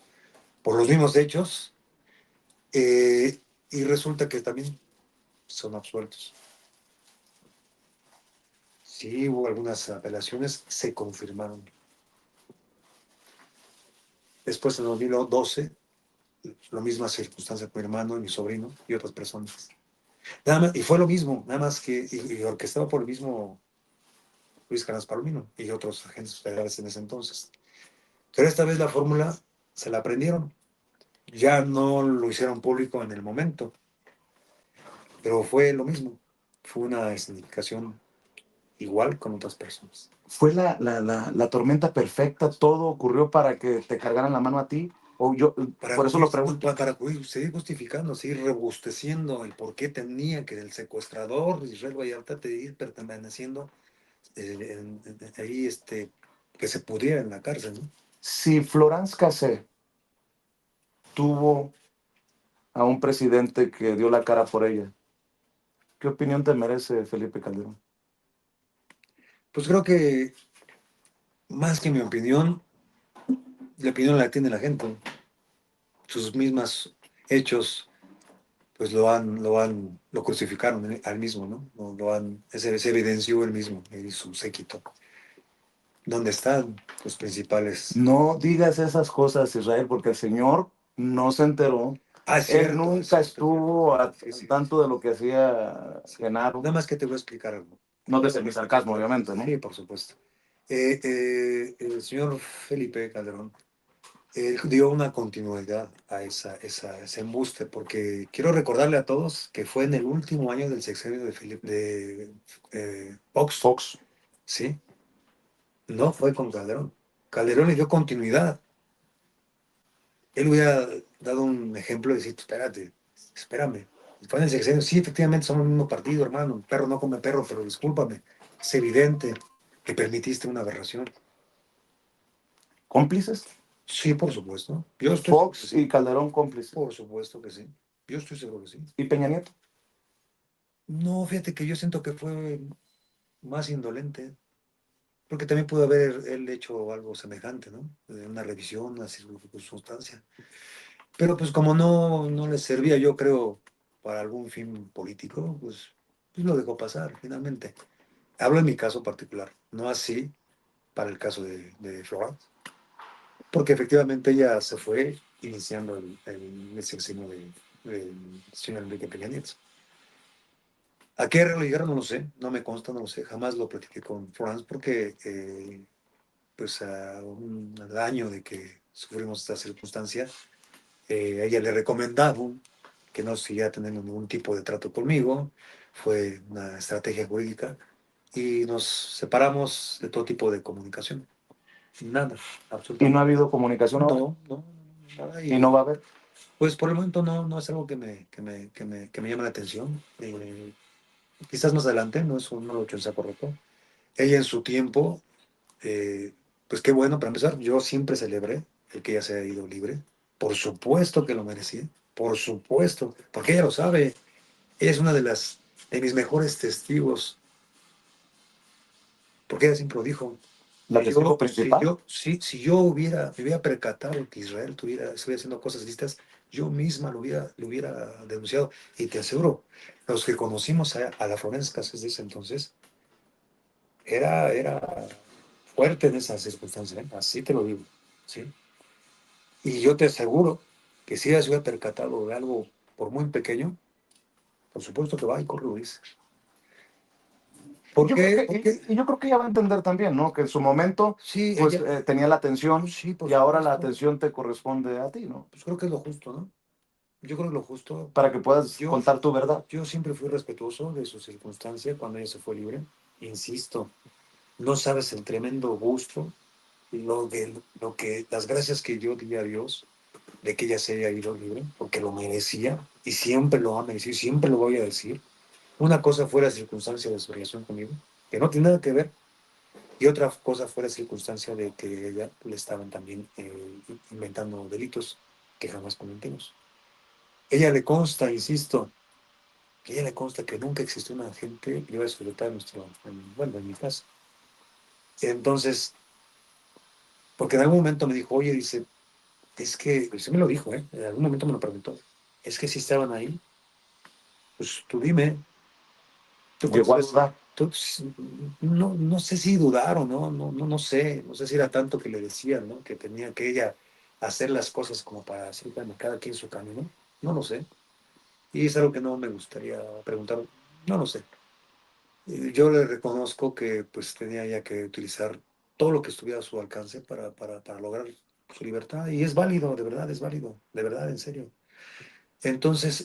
por los mismos hechos. Y resulta que también son absueltos. Sí, hubo algunas apelaciones, se confirmaron. Después, en 2012, la misma circunstancia con mi hermano y mi sobrino y otras personas. Nada más, y fue lo mismo, nada más que, y orquestado por el mismo Luis Canas Palomino y otros agentes federales en ese entonces. Pero esta vez la fórmula se la aprendieron. Ya no lo hicieron público en el momento, pero fue lo mismo. Fue una escenificación igual con otras personas. ¿Fue la tormenta perfecta? ¿Todo ocurrió para que te cargaran la mano a ti? O yo, por eso lo pregunto. Para seguir justificando, seguir robusteciendo el por qué tenía que el secuestrador Israel Vallarta seguir permaneciendo ahí, que se pudiera en la cárcel, ¿no? Si Florence Cassé tuvo a un presidente que dio la cara por ella, ¿qué opinión te merece Felipe Calderón? Pues creo que más que mi opinión, la opinión la tiene la gente. Sus mismos hechos, pues lo crucificaron al mismo, ¿no? Se evidenció el mismo y su séquito. ¿Dónde están los principales? No digas esas cosas, Israel, porque el Señor no se enteró. Ah, es Él cierto, nunca es cierto. estuvo al Sí, sí, tanto de lo que hacía sí. Genaro. Nada más que te voy a explicar algo. No desde mi sarcasmo, obviamente, ¿no? Sí, por supuesto. El señor Felipe Calderón dio una continuidad a ese embuste, porque quiero recordarle a todos que fue en el último año del sexenio de Fox, Fox. ¿sí? No fue con Calderón. Calderón le dio continuidad. Él hubiera dado un ejemplo y decir, espérate, espérame. Fue en el sexenio, sí, efectivamente somos el mismo partido, hermano. Perro no come perro, pero discúlpame. Es evidente que permitiste una aberración. ¿Cómplices? Sí, por supuesto. Yo estoy seguro que Fox y sí. Calderón cómplices. Por supuesto que sí. Yo estoy seguro que sí. ¿Y Peña Nieto? No, fíjate que yo siento que fue más indolente, porque también pudo haber él hecho algo semejante, ¿no? Una revisión, una circunstancia. Pero pues como no le servía, yo creo, para algún fin político, pues lo dejó pasar, finalmente. Hablo en mi caso particular, no así para el caso de Florence, porque efectivamente ella se fue iniciando el sexenio del señor Enrique Peña Nieto. ¿A qué arreglo llegaron? No lo sé, no me consta, no lo sé, jamás lo platiqué con Florence porque pues al año de que sufrimos esta circunstancia, a ella le recomendaron que no siguiera teniendo ningún tipo de trato conmigo, fue una estrategia jurídica y nos separamos de todo tipo de comunicación. Nada, ¿Y absolutamente. no ha habido comunicación ahora? No, nada. ¿Y no va a haber? Pues por el momento no es algo que me llame la atención. Quizás más adelante, no lo he hecho en saco roto. Ella en su tiempo, pues qué bueno, para empezar, yo siempre celebré el que ella se haya ido libre. Por supuesto que lo merecía, por supuesto, porque ella lo sabe. Ella es una de mis mejores testigos, porque ella siempre lo dijo. ¿La testigo principal? Si yo me hubiera percatado que Israel estuviera haciendo cosas listas, yo misma lo hubiera denunciado. Y te aseguro, los que conocimos a la Florence Cassés de ese entonces, era fuerte en esas circunstancias, ¿eh? Así te lo digo, ¿sí? Y yo te aseguro que si ella se hubiera percatado de algo, por muy pequeño, por supuesto que va y corre lo dice. ¿Por Yo creo qué? que, y yo creo que ella va a entender también, ¿no? Que en su momento, Sí, pues, ella, tenía la atención sí, por y ahora la supuesto. atención te corresponde a ti, ¿no? Pues creo que es lo justo, ¿no? Yo creo que lo justo. Para que puedas Yo, contar tu verdad. yo siempre fui respetuoso de su circunstancia cuando ella se fue libre. Insisto, no sabes el tremendo gusto, las gracias que yo di a Dios de que ella se haya ido libre, porque lo merecía y siempre lo ha merecido, siempre lo voy a decir. Una cosa fue la circunstancia de su relación conmigo, que no tiene nada que ver, y otra cosa fue la circunstancia de que ella le estaban también inventando delitos que jamás cometimos. Ella le consta, insisto, que a ella le consta que nunca existió un agente que iba a seguridad en mi casa. Entonces, porque en algún momento me dijo, oye, dice, es que, se me lo dijo, ¿eh? En algún momento me lo preguntó, es que si estaban ahí, pues tú dime, tú Llegó a conoces, dudar. no sé si dudar o no sé si era tanto que le decían, ¿no? Que tenía que ella hacer las cosas como para decir, bueno, cada quien su camino, no lo sé. Y es algo que no me gustaría preguntar, no lo sé. Yo le reconozco que pues tenía ya que utilizar todo lo que estuviera a su alcance para lograr su libertad y es válido, de verdad, es válido, de verdad, en serio. Entonces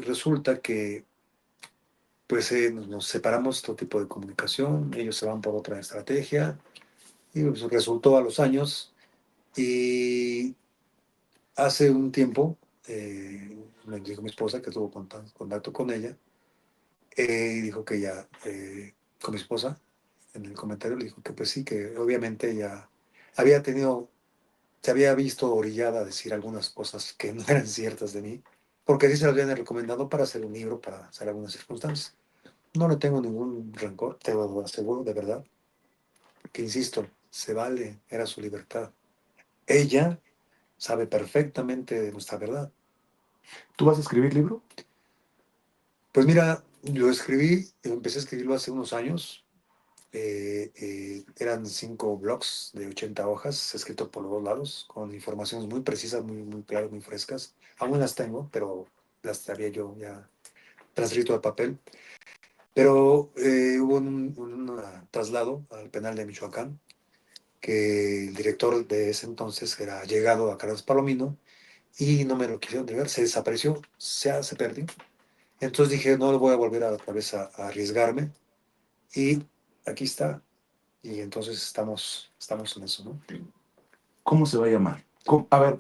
resulta que pues nos separamos todo tipo de comunicación, ellos se van por otra estrategia y pues, resultó a los años y hace un tiempo me dijo mi esposa que tuvo contacto con ella y dijo que ya con mi esposa en el comentario le dijo que pues sí, que obviamente ella había tenido, se había visto orillada a decir algunas cosas que no eran ciertas de mí, porque sí se las habían recomendado para hacer un libro, para hacer algunas circunstancias. No le tengo ningún rencor, te lo aseguro de verdad, que insisto, se vale, era su libertad. Ella sabe perfectamente de nuestra verdad. ¿Tú vas a escribir libro? Pues mira, lo escribí, empecé a escribirlo hace unos años, eran 5 blogs de 80 hojas, escrito por los dos lados, con informaciones muy precisas, muy claras, muy frescas. Aún las tengo, pero las había yo ya transcrito al papel. Pero hubo un traslado al penal de Michoacán, que el director de ese entonces era llegado a Carlos Palomino y no me lo quisieron entregar, se desapareció, se perdió. Entonces dije, no lo voy a volver a otra vez a arriesgarme y aquí está. Y entonces estamos en eso, ¿no? ¿Cómo se va a llamar? A ver,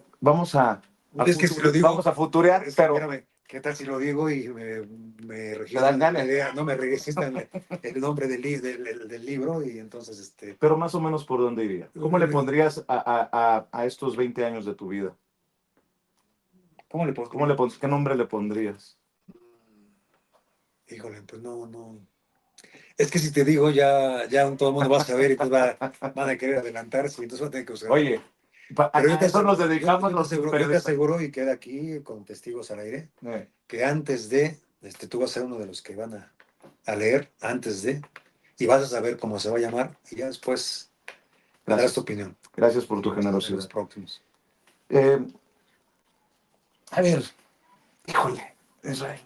Es que si lo digo, vamos a futurear, es que, pero espérame, ¿qué tal si lo digo y me te dan registran la ganas. idea? No me registran el nombre del libro y entonces, Pero más o menos por dónde iría. ¿Cómo le pondrías a estos 20 años de tu vida? ¿cómo le puedo? ¿Qué nombre le pondrías? Híjole, pues no. Es que si te digo, ya todo el mundo va a saber y pues van a querer adelantarse y entonces va a tener que buscar. Oye, Pero yo a te eso nos aseguro, dedicamos los yo te periodistas. aseguro y queda aquí con testigos al aire, Eh, que antes de, tú vas a ser uno de los que van a leer antes de, y vas a saber cómo se va a llamar, y ya después darás tu Gracias. opinión. Gracias por tu En los generosidad. próximos. Eh, a ver, híjole, Israel.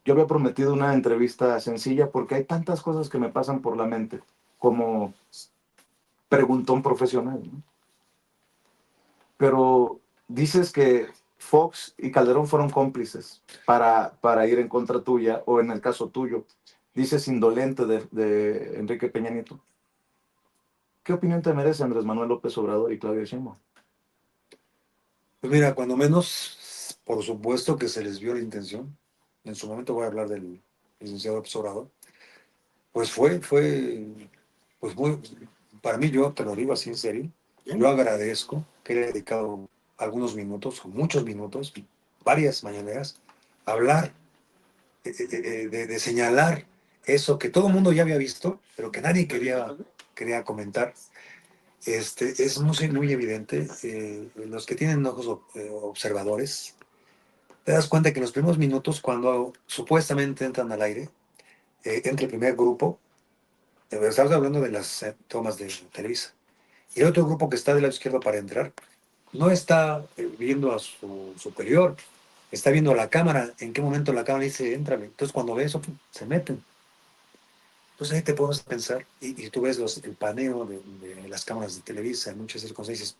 Yo había prometido una entrevista sencilla porque hay tantas cosas que me pasan por la mente como preguntón profesional, ¿no? Pero dices que Fox y Calderón fueron cómplices para ir en contra tuya, o en el caso tuyo, dices indolente de Enrique Peña Nieto. ¿Qué opinión te merece Andrés Manuel López Obrador y Claudia Sheinbaum? Pues mira, cuando menos, por supuesto que se les vio la intención. En su momento voy a hablar del licenciado López Obrador. Pues pues muy, para mí, yo te lo digo así en serio, yo agradezco que le he dedicado algunos minutos, o muchos minutos, varias mañaneras, a hablar, de señalar eso que todo el mundo ya había visto, pero que nadie quería comentar. Es muy evidente, los que tienen ojos observadores, te das cuenta que en los primeros minutos, cuando supuestamente entran al aire, entra el primer grupo. Estamos hablando de las tomas de Televisa. Y el otro grupo que está del lado izquierdo para entrar, no está viendo a su superior, está viendo a la cámara, en qué momento la cámara dice, éntrale. Entonces cuando ve eso, se meten. Entonces ahí te pones a pensar, y tú ves el paneo de las cámaras de Televisa, en muchas circunstancias,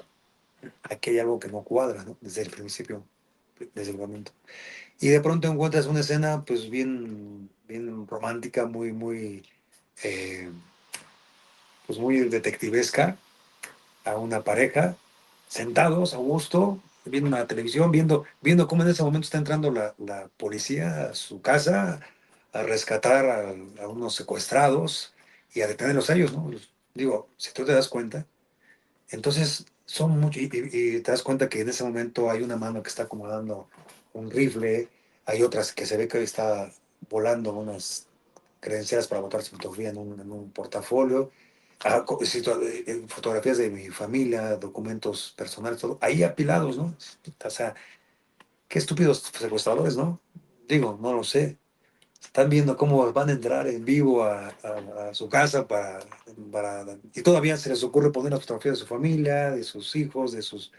aquí hay algo que no cuadra, ¿no? Desde el principio, desde el momento. Y de pronto encuentras una escena, pues bien romántica, eh, pues muy detectivesca, a una pareja, sentados a gusto, viendo una televisión, viendo cómo en ese momento está entrando la policía a su casa a rescatar a unos secuestrados y a detenerlos a ellos, ¿no? Digo, si tú te das cuenta, entonces son muchos, y te das cuenta que en ese momento hay una mano que está acomodando un rifle, hay otras que se ve que está volando unas credenciales para botar su fotografía en un portafolio, fotografías de mi familia, documentos personales, todo, ahí apilados, ¿no? O sea, qué estúpidos secuestradores, ¿no? Digo, no lo sé. Están viendo cómo van a entrar en vivo a su casa y todavía se les ocurre poner las fotografías de su familia, de sus hijos, de sus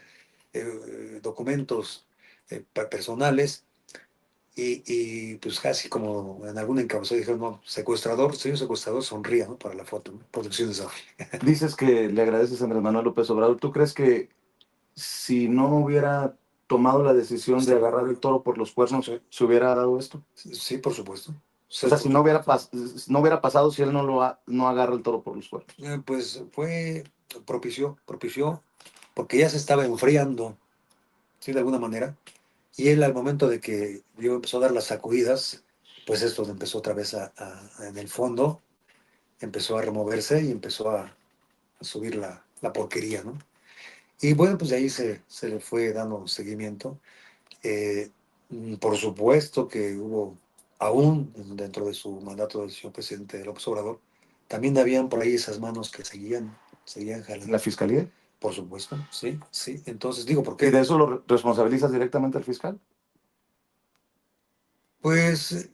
documentos personales. Pues casi como en algún encabezado dijeron, no, secuestrador, señor secuestrador, sonría, ¿no? Para la foto, ¿no? Protección de Dices que le agradeces a Andrés Manuel López Obrador. ¿Tú crees que si no hubiera tomado la decisión de agarrar el toro por los cuernos, Sí, se hubiera dado esto? sí, por supuesto. O sea, si no hubiera pasado, si él no agarra el toro por los cuernos. Pues propició, porque ya se estaba enfriando, ¿sí? De alguna manera. Y él al momento de que yo empezó a dar las sacudidas, pues esto empezó otra vez en el fondo, empezó a removerse y empezó a subir la porquería, ¿no? Y bueno, pues de ahí se le fue dando seguimiento. Eh, por supuesto que hubo, aún dentro de su mandato del señor presidente López Obrador, también habían por ahí esas manos que seguían ¿La jalando. fiscalía? Por supuesto, sí, sí. Entonces digo, ¿por ¿Y de qué? eso lo responsabilizas directamente al fiscal? Pues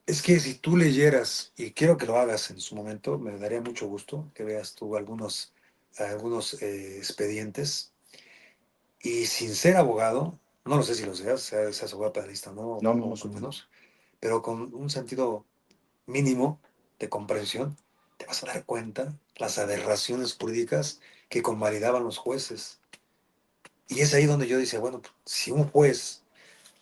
es que si tú leyeras, y quiero que lo hagas en su momento, me daría mucho gusto que veas tú algunos expedientes, y sin ser abogado, no lo sé si lo seas abogado penalista, no, No, no no, mucho no. menos, pero con un sentido mínimo de comprensión, te vas a dar cuenta las aberraciones jurídicas que convalidaban los jueces. Y es ahí donde yo decía, bueno, si un juez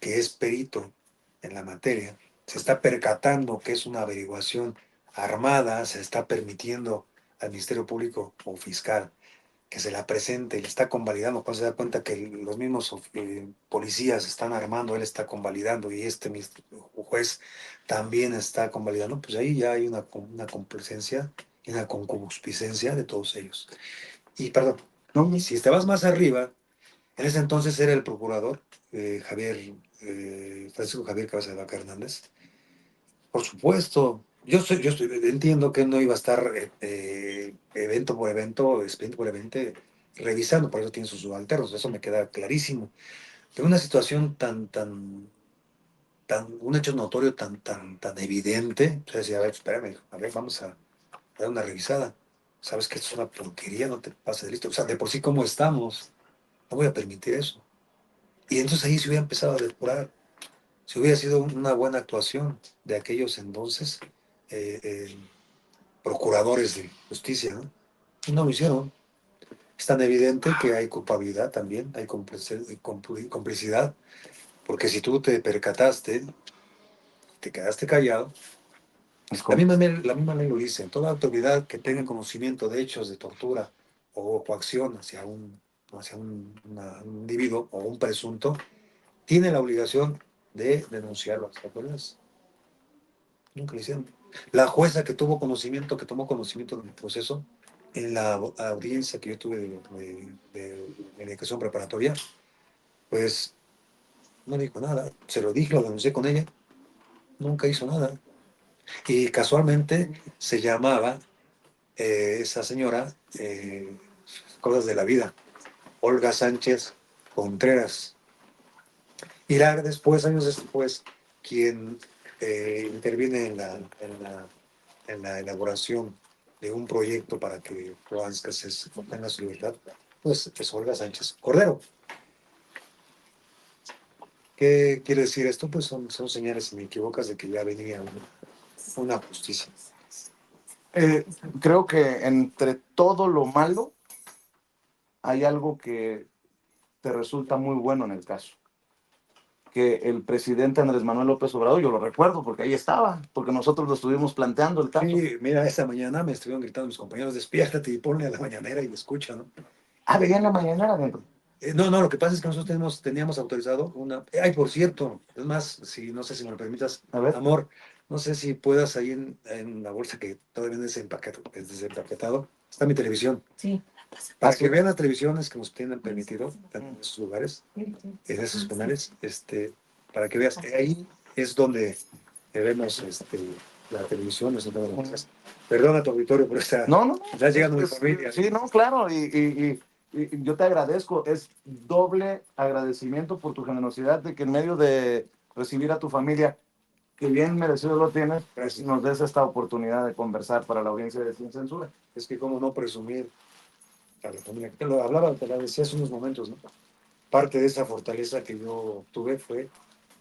que es perito en la materia se está percatando que es una averiguación armada, se está permitiendo al Ministerio Público o fiscal que se la presente y le está convalidando, cuando se da cuenta que los mismos policías están armando, él está convalidando y este juez también está convalidando, pues ahí ya hay una complacencia y una concupiscencia de todos ellos. Y perdón, No, y si te vas más arriba, en ese entonces era el procurador Francisco Javier Cabeza de Vaca Hernández. Por supuesto, entiendo que él no iba a estar evento por evento, expediente por evento, revisando, por eso tiene sus subalternos, eso me queda clarísimo. Pero una situación un hecho notorio tan evidente, o sea, decía, a ver, espérame, a ver, vamos a dar una revisada. Sabes que esto es una porquería, no te pases de listo. O sea, de por sí, ¿cómo estamos? No voy a permitir eso. Y entonces ahí se hubiera empezado a depurar. Si hubiera sido una buena actuación de aquellos entonces procuradores de justicia, ¿no? Y no lo hicieron. Es tan evidente que hay culpabilidad también, hay complicidad, porque si tú te percataste, te quedaste callado, La misma ley lo dice. Toda autoridad que tenga conocimiento de hechos de tortura o coacción hacia un individuo o un presunto, tiene la obligación de denunciarlo a las autoridades. Nunca lo hicieron. La jueza que tomó conocimiento del proceso, en la audiencia que yo tuve de educación preparatoria, pues no dijo nada. Se lo dije, lo denuncié con ella, nunca hizo nada. Y casualmente se llamaba esa señora, cosas de la vida, Olga Sánchez Contreras. Y después, años después, quien interviene en la elaboración de un proyecto para que Florence Cassés obtenga su libertad, pues es Olga Sánchez Cordero. ¿Qué quiere decir esto? Pues son señales, si me equivocas, de que ya venía una justicia. Creo que entre todo lo malo hay algo que te resulta muy bueno en el caso. Que el presidente Andrés Manuel López Obrador, yo lo recuerdo porque ahí estaba, porque nosotros lo estuvimos planteando el caso. Sí, mira, esta mañana me estuvieron gritando mis compañeros, despiértate y ponle a la mañanera y escucha, ¿no? Ah, veía en la mañanera dentro. No, lo que pasa es que nosotros teníamos autorizado una... Ay, por cierto, es más, si no sé si me lo permitas, A ver. amor, no sé si puedas ahí en la bolsa que todavía no es desempaquetado, está mi televisión. Sí. Para que vean las televisiones que nos tienen permitido en esos lugares, en esos canales, para que veas, ahí es donde vemos la televisión, es donde vemos. Perdona a tu auditorio por esta... No, no, no. Está llegando mi familia. Sí, no, claro, y yo te agradezco, es doble agradecimiento por tu generosidad de que en medio de recibir a tu familia, que bien merecido lo tienes, Gracias. nos des esta oportunidad de conversar para la audiencia de Sin Censura. Es que cómo no presumir a la familia. Te lo hablaba, te lo decía hace unos momentos, ¿no? Parte de esa fortaleza que yo tuve fue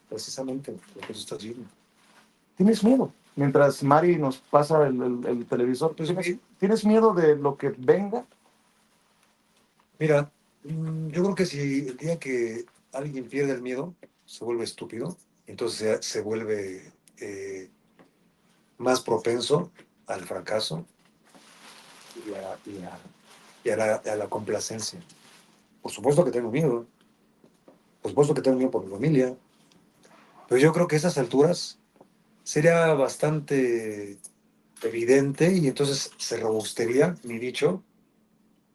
precisamente lo que tú estás viendo. ¿Tienes miedo? Mientras Mari nos pasa el televisor, Pues, ¿tienes miedo de lo que venga? mira, yo creo que si el día que alguien pierde el miedo, se vuelve estúpido, entonces se vuelve más propenso al fracaso y a la complacencia. Por supuesto que tengo miedo, por supuesto que tengo miedo por mi familia, pero yo creo que a esas alturas sería bastante evidente y entonces se robustería mi dicho,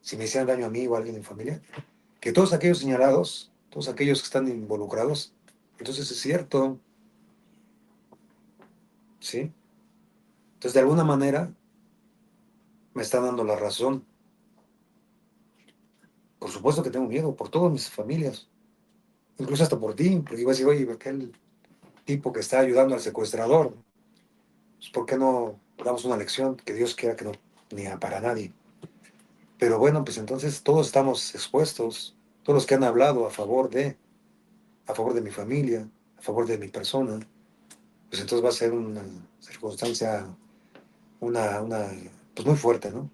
si me hicieran daño a mí o a alguien en familia, que todos aquellos señalados, todos aquellos que están involucrados, entonces es cierto, ¿sí? Entonces de alguna manera me están dando la razón. Por supuesto que tengo miedo por todas mis familias, incluso hasta por ti, porque iba a decir, oye, aquel tipo que está ayudando al secuestrador, pues, ¿por qué no damos una lección? Que Dios quiera que no, ni para nadie. Pero bueno, pues entonces todos estamos expuestos, todos los que han hablado a favor de mi familia, a favor de mi persona, pues entonces va a ser una circunstancia, pues muy fuerte, ¿no?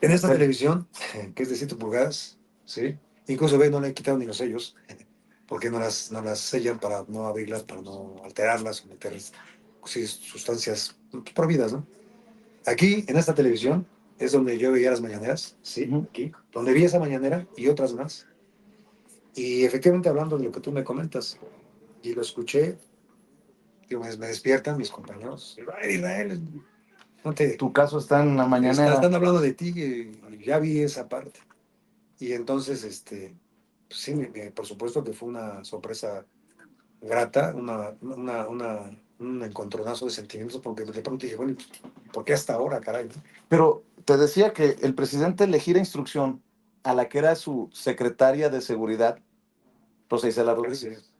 En esta televisión, que es de 7 pulgadas, ¿sí? Incluso ve, no le he quitado ni los sellos, porque no las sellan para no abrirlas, para no alterarlas o meter sí, sustancias prohibidas, ¿no? Aquí, en esta televisión, es donde yo veía las mañaneras, ¿sí? Aquí, donde vi esa mañanera y otras más. Y efectivamente, hablando de lo que tú me comentas, y lo escuché, digo, me despiertan mis compañeros. Israel, no te... Tu caso está en la mañanera. Están hablando de ti y ya vi esa parte. Y entonces, pues sí, por supuesto que fue una sorpresa grata, un encontronazo de sentimientos, porque de pronto dije, bueno, ¿por qué hasta ahora, caray? Pero te decía que el presidente le gira instrucción a la que era su secretaria de seguridad, Rosa Isela Rodríguez,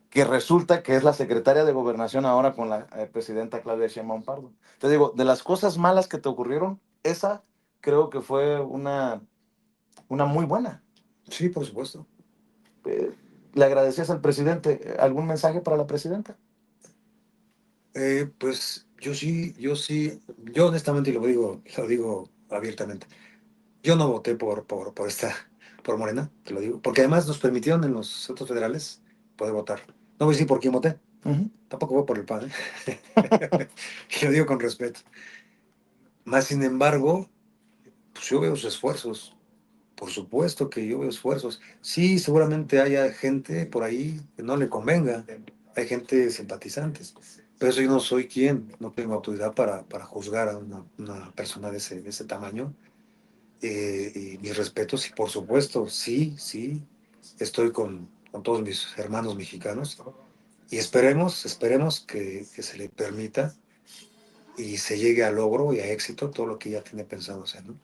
que resulta que es la secretaria de Gobernación ahora con la presidenta Claudia Sheinbaum Pardo. Te digo, de las cosas malas que te ocurrieron, esa creo que fue una muy buena. Sí, por supuesto. ¿Le agradecías al presidente? ¿Algún mensaje para la presidenta? Pues yo honestamente lo digo abiertamente. Yo no voté por Morena, te lo digo, porque además nos permitieron en los centros federales poder votar. No voy a decir por quién voté, Ujú. Tampoco voy por el pan, ¿eh? Y lo digo con respeto. Más sin embargo, pues yo veo sus esfuerzos. Por supuesto que yo veo esfuerzos. Sí, seguramente haya gente por ahí que no le convenga. Hay gente simpatizantes. Pero eso yo no soy quien, no tengo autoridad para juzgar a una persona de ese tamaño. Y mis respetos, y por supuesto, sí, sí, estoy con todos mis hermanos mexicanos. Y esperemos que se le permita y se llegue a logro y a éxito todo lo que ya tiene pensado hacer, ¿no?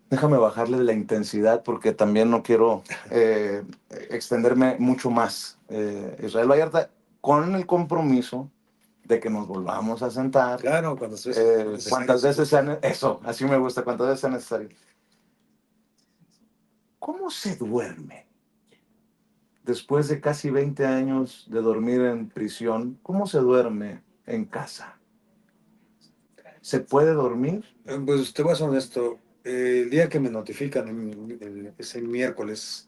Déjame bajarle la intensidad porque también no quiero extenderme mucho más. Israel Vallarta, con el compromiso de que nos volvamos a sentar, Claro, cuando estés cuantas veces sean, eso, así me gusta, cuantas veces sea necesario. ¿Cómo se duerme después de casi 20 años de dormir en prisión? ¿Cómo se duerme en casa? ¿Se puede dormir? Pues te voy a ser honesto. El día que me notifican, ese miércoles,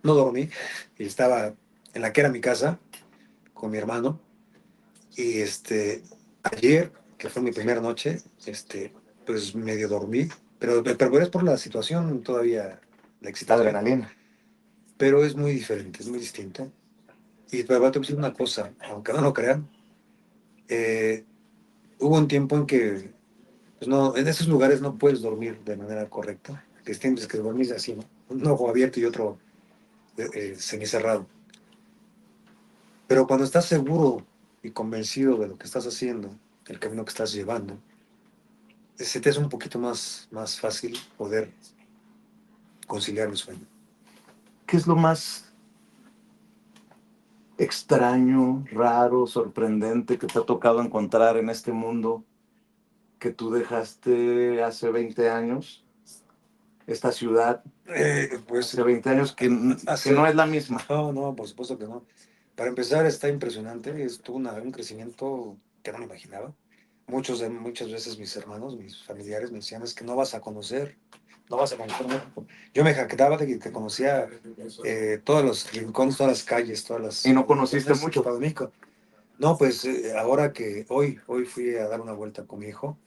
no dormí y estaba en la que era mi casa con mi hermano. Y ayer, que fue mi primera noche, pues medio dormí, pero es por la situación todavía, la La excitación. adrenalina. Pero es muy diferente, es muy distinto. Y te voy a decir una cosa, aunque no lo crean, eh, hubo un tiempo en que pues no, en esos lugares no puedes dormir de manera correcta, que tienes que dormir así, ¿no? Un ojo abierto y otro semicerrado. Pero cuando estás seguro y convencido de lo que estás haciendo, el camino que estás llevando, se te es un poquito más fácil poder conciliar el sueño. ¿Qué es lo más extraño, raro, sorprendente que te ha tocado encontrar en este mundo que tú dejaste hace 20 años? Esta ciudad Pues hace 20 años que no hace... es la misma. No, no, por supuesto que no. Para empezar, está impresionante, tuvo un crecimiento que no me imaginaba. Muchas veces mis hermanos, mis familiares me decían, es que no vas a conocer, no vas a conocer México. Yo me jactaba de que conocía todos los rincones, todas las calles, todas Y las... no conociste mucho. Estado de México. No, pues ahora que hoy fui a dar una vuelta con mi hijo,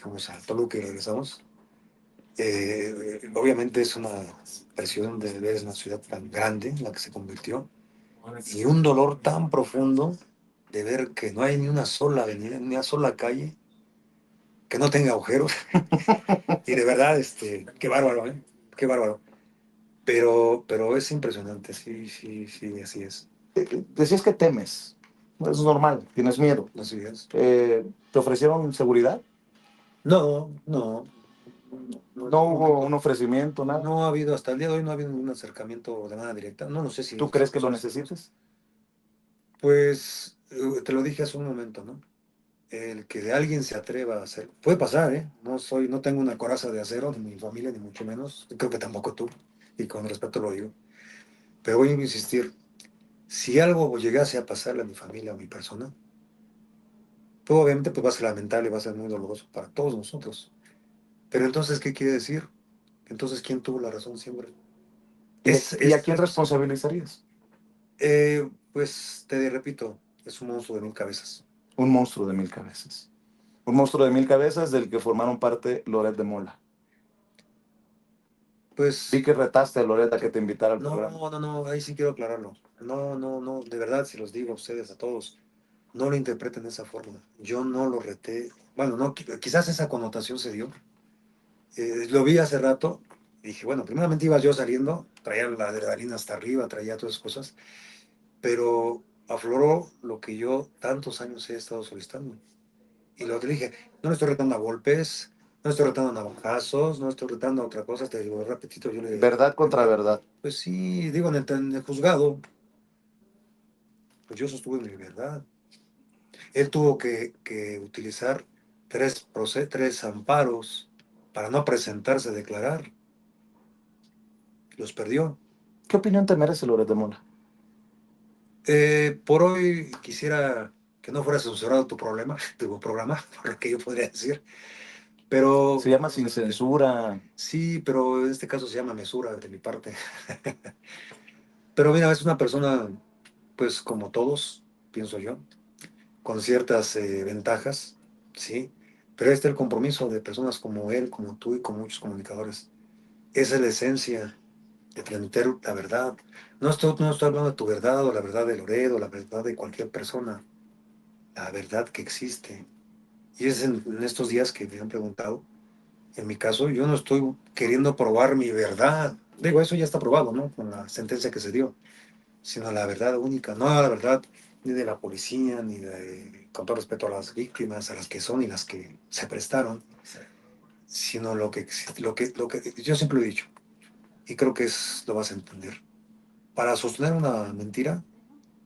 fuimos a Toluca y regresamos. Obviamente es una presión de ver una ciudad tan grande en la que se convirtió y un dolor tan profundo de ver que no hay ni una sola avenida, ni una sola calle que no tenga agujeros. Y de verdad, qué bárbaro, ¿eh? Qué bárbaro. Pero es impresionante, sí, sí, sí, así es. Decías que temes. Es normal, tienes miedo. Así es. ¿Te ofrecieron seguridad? No, no, ¿No hubo un ofrecimiento, nada? no ha habido, hasta el día de hoy no ha habido ningún acercamiento de manera directa. No, no sé si... ¿Tú crees que lo necesites? Pues te lo dije hace un momento, ¿no? El que de alguien se atreva a hacer, puede pasar, ¿eh? No tengo una coraza de acero, ni mi familia, ni mucho menos, creo que tampoco tú, y con respeto lo digo, pero voy a insistir, si algo llegase a pasarle a mi familia o a mi persona, pues obviamente pues va a ser lamentable, va a ser muy doloroso para todos nosotros, pero entonces, ¿qué quiere decir? Entonces, ¿quién tuvo la razón siempre? ¿Y a quién responsabilizarías? Pues te repito, es un monstruo de mil cabezas. Un monstruo de 1000 cabezas. Un monstruo de 1000 cabezas del que formaron parte Loret de Mola. Vi Pues que retaste a Loret a que te invitara al no, programa. no, no, ahí sí quiero aclararlo. No, no, no, de verdad, si los digo a ustedes, a todos, no lo interpreten de esa forma. Yo no lo reté. Bueno, no, quizás esa connotación se dio. Lo vi hace rato y dije, bueno, primeramente iba yo saliendo, traía la adrenalina hasta arriba, traía todas esas cosas, pero afloró lo que yo tantos años he estado solicitando. Y lo que dije, no le estoy retando a golpes, no estoy retando a navajazos, no estoy retando a otra cosa, te digo, repetito, yo le... Verdad contra verdad. Pues sí, digo, en el juzgado, pues yo sostuve mi verdad. Él tuvo que utilizar tres amparos para no presentarse a declarar. Los perdió. ¿Qué opinión te merece Loret de Mola? Por hoy quisiera que no fuera censurado tu programa, por lo que yo podría decir. Pero Se llama Sin Censura. sí, pero en este caso se llama mesura de mi parte. Pero mira, es una persona pues como todos, pienso yo, con ciertas ventajas, ¿sí? Pero este es el compromiso de personas como él, como tú y como muchos comunicadores. Esa es la esencia de transmitir la verdad. No estoy hablando de tu verdad o la verdad de Loredo, la verdad de cualquier persona, la verdad que existe. Y es en estos días que me han preguntado, en mi caso, yo no estoy queriendo probar mi verdad. Digo, eso ya está probado, ¿no? Con la sentencia que se dio, sino la verdad única, no la verdad ni de la policía, ni de, con todo respeto a las víctimas, a las que son y las que se prestaron, sino lo que yo siempre he dicho, y creo que lo vas a entender. Para sostener una mentira,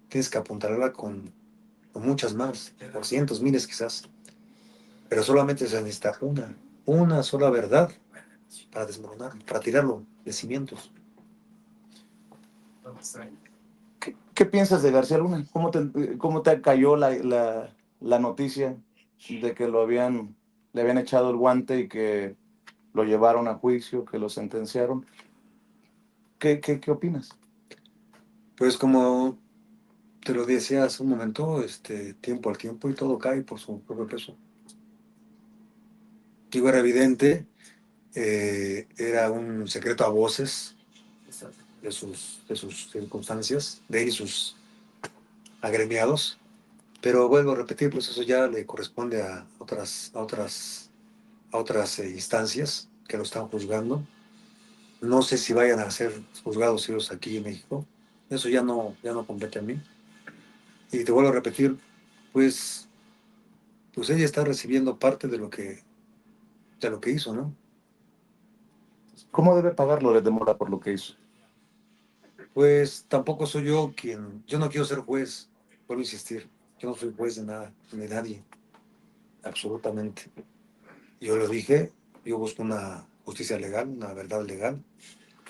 tienes que apuntarla con muchas más, por cientos, miles quizás, pero solamente se necesita una sola verdad para desmoronar, para tirarlo de cimientos. ¿Qué piensas de García Luna? Cómo te cayó la noticia de que le habían echado el guante y que lo llevaron a juicio, que lo sentenciaron? ¿Qué opinas? Pues como te lo decía hace un momento, tiempo al tiempo y todo cae por su propio peso. Digo, era evidente, era un secreto a voces de sus circunstancias, de él y sus agremiados, pero vuelvo a repetir, pues eso ya le corresponde a otras instancias que lo están juzgando. No sé si vayan a ser juzgados ellos aquí en México, eso ya no compete a mí. Y te vuelvo a repetir, pues, pues ella está recibiendo parte de lo que hizo, ¿no? ¿Cómo debe pagar Loret de Mola por lo que hizo? Pues tampoco soy yo no quiero ser juez, vuelvo a insistir, yo no soy juez de nada, de nadie, absolutamente. Yo lo dije, yo busco una justicia legal, una verdad legal,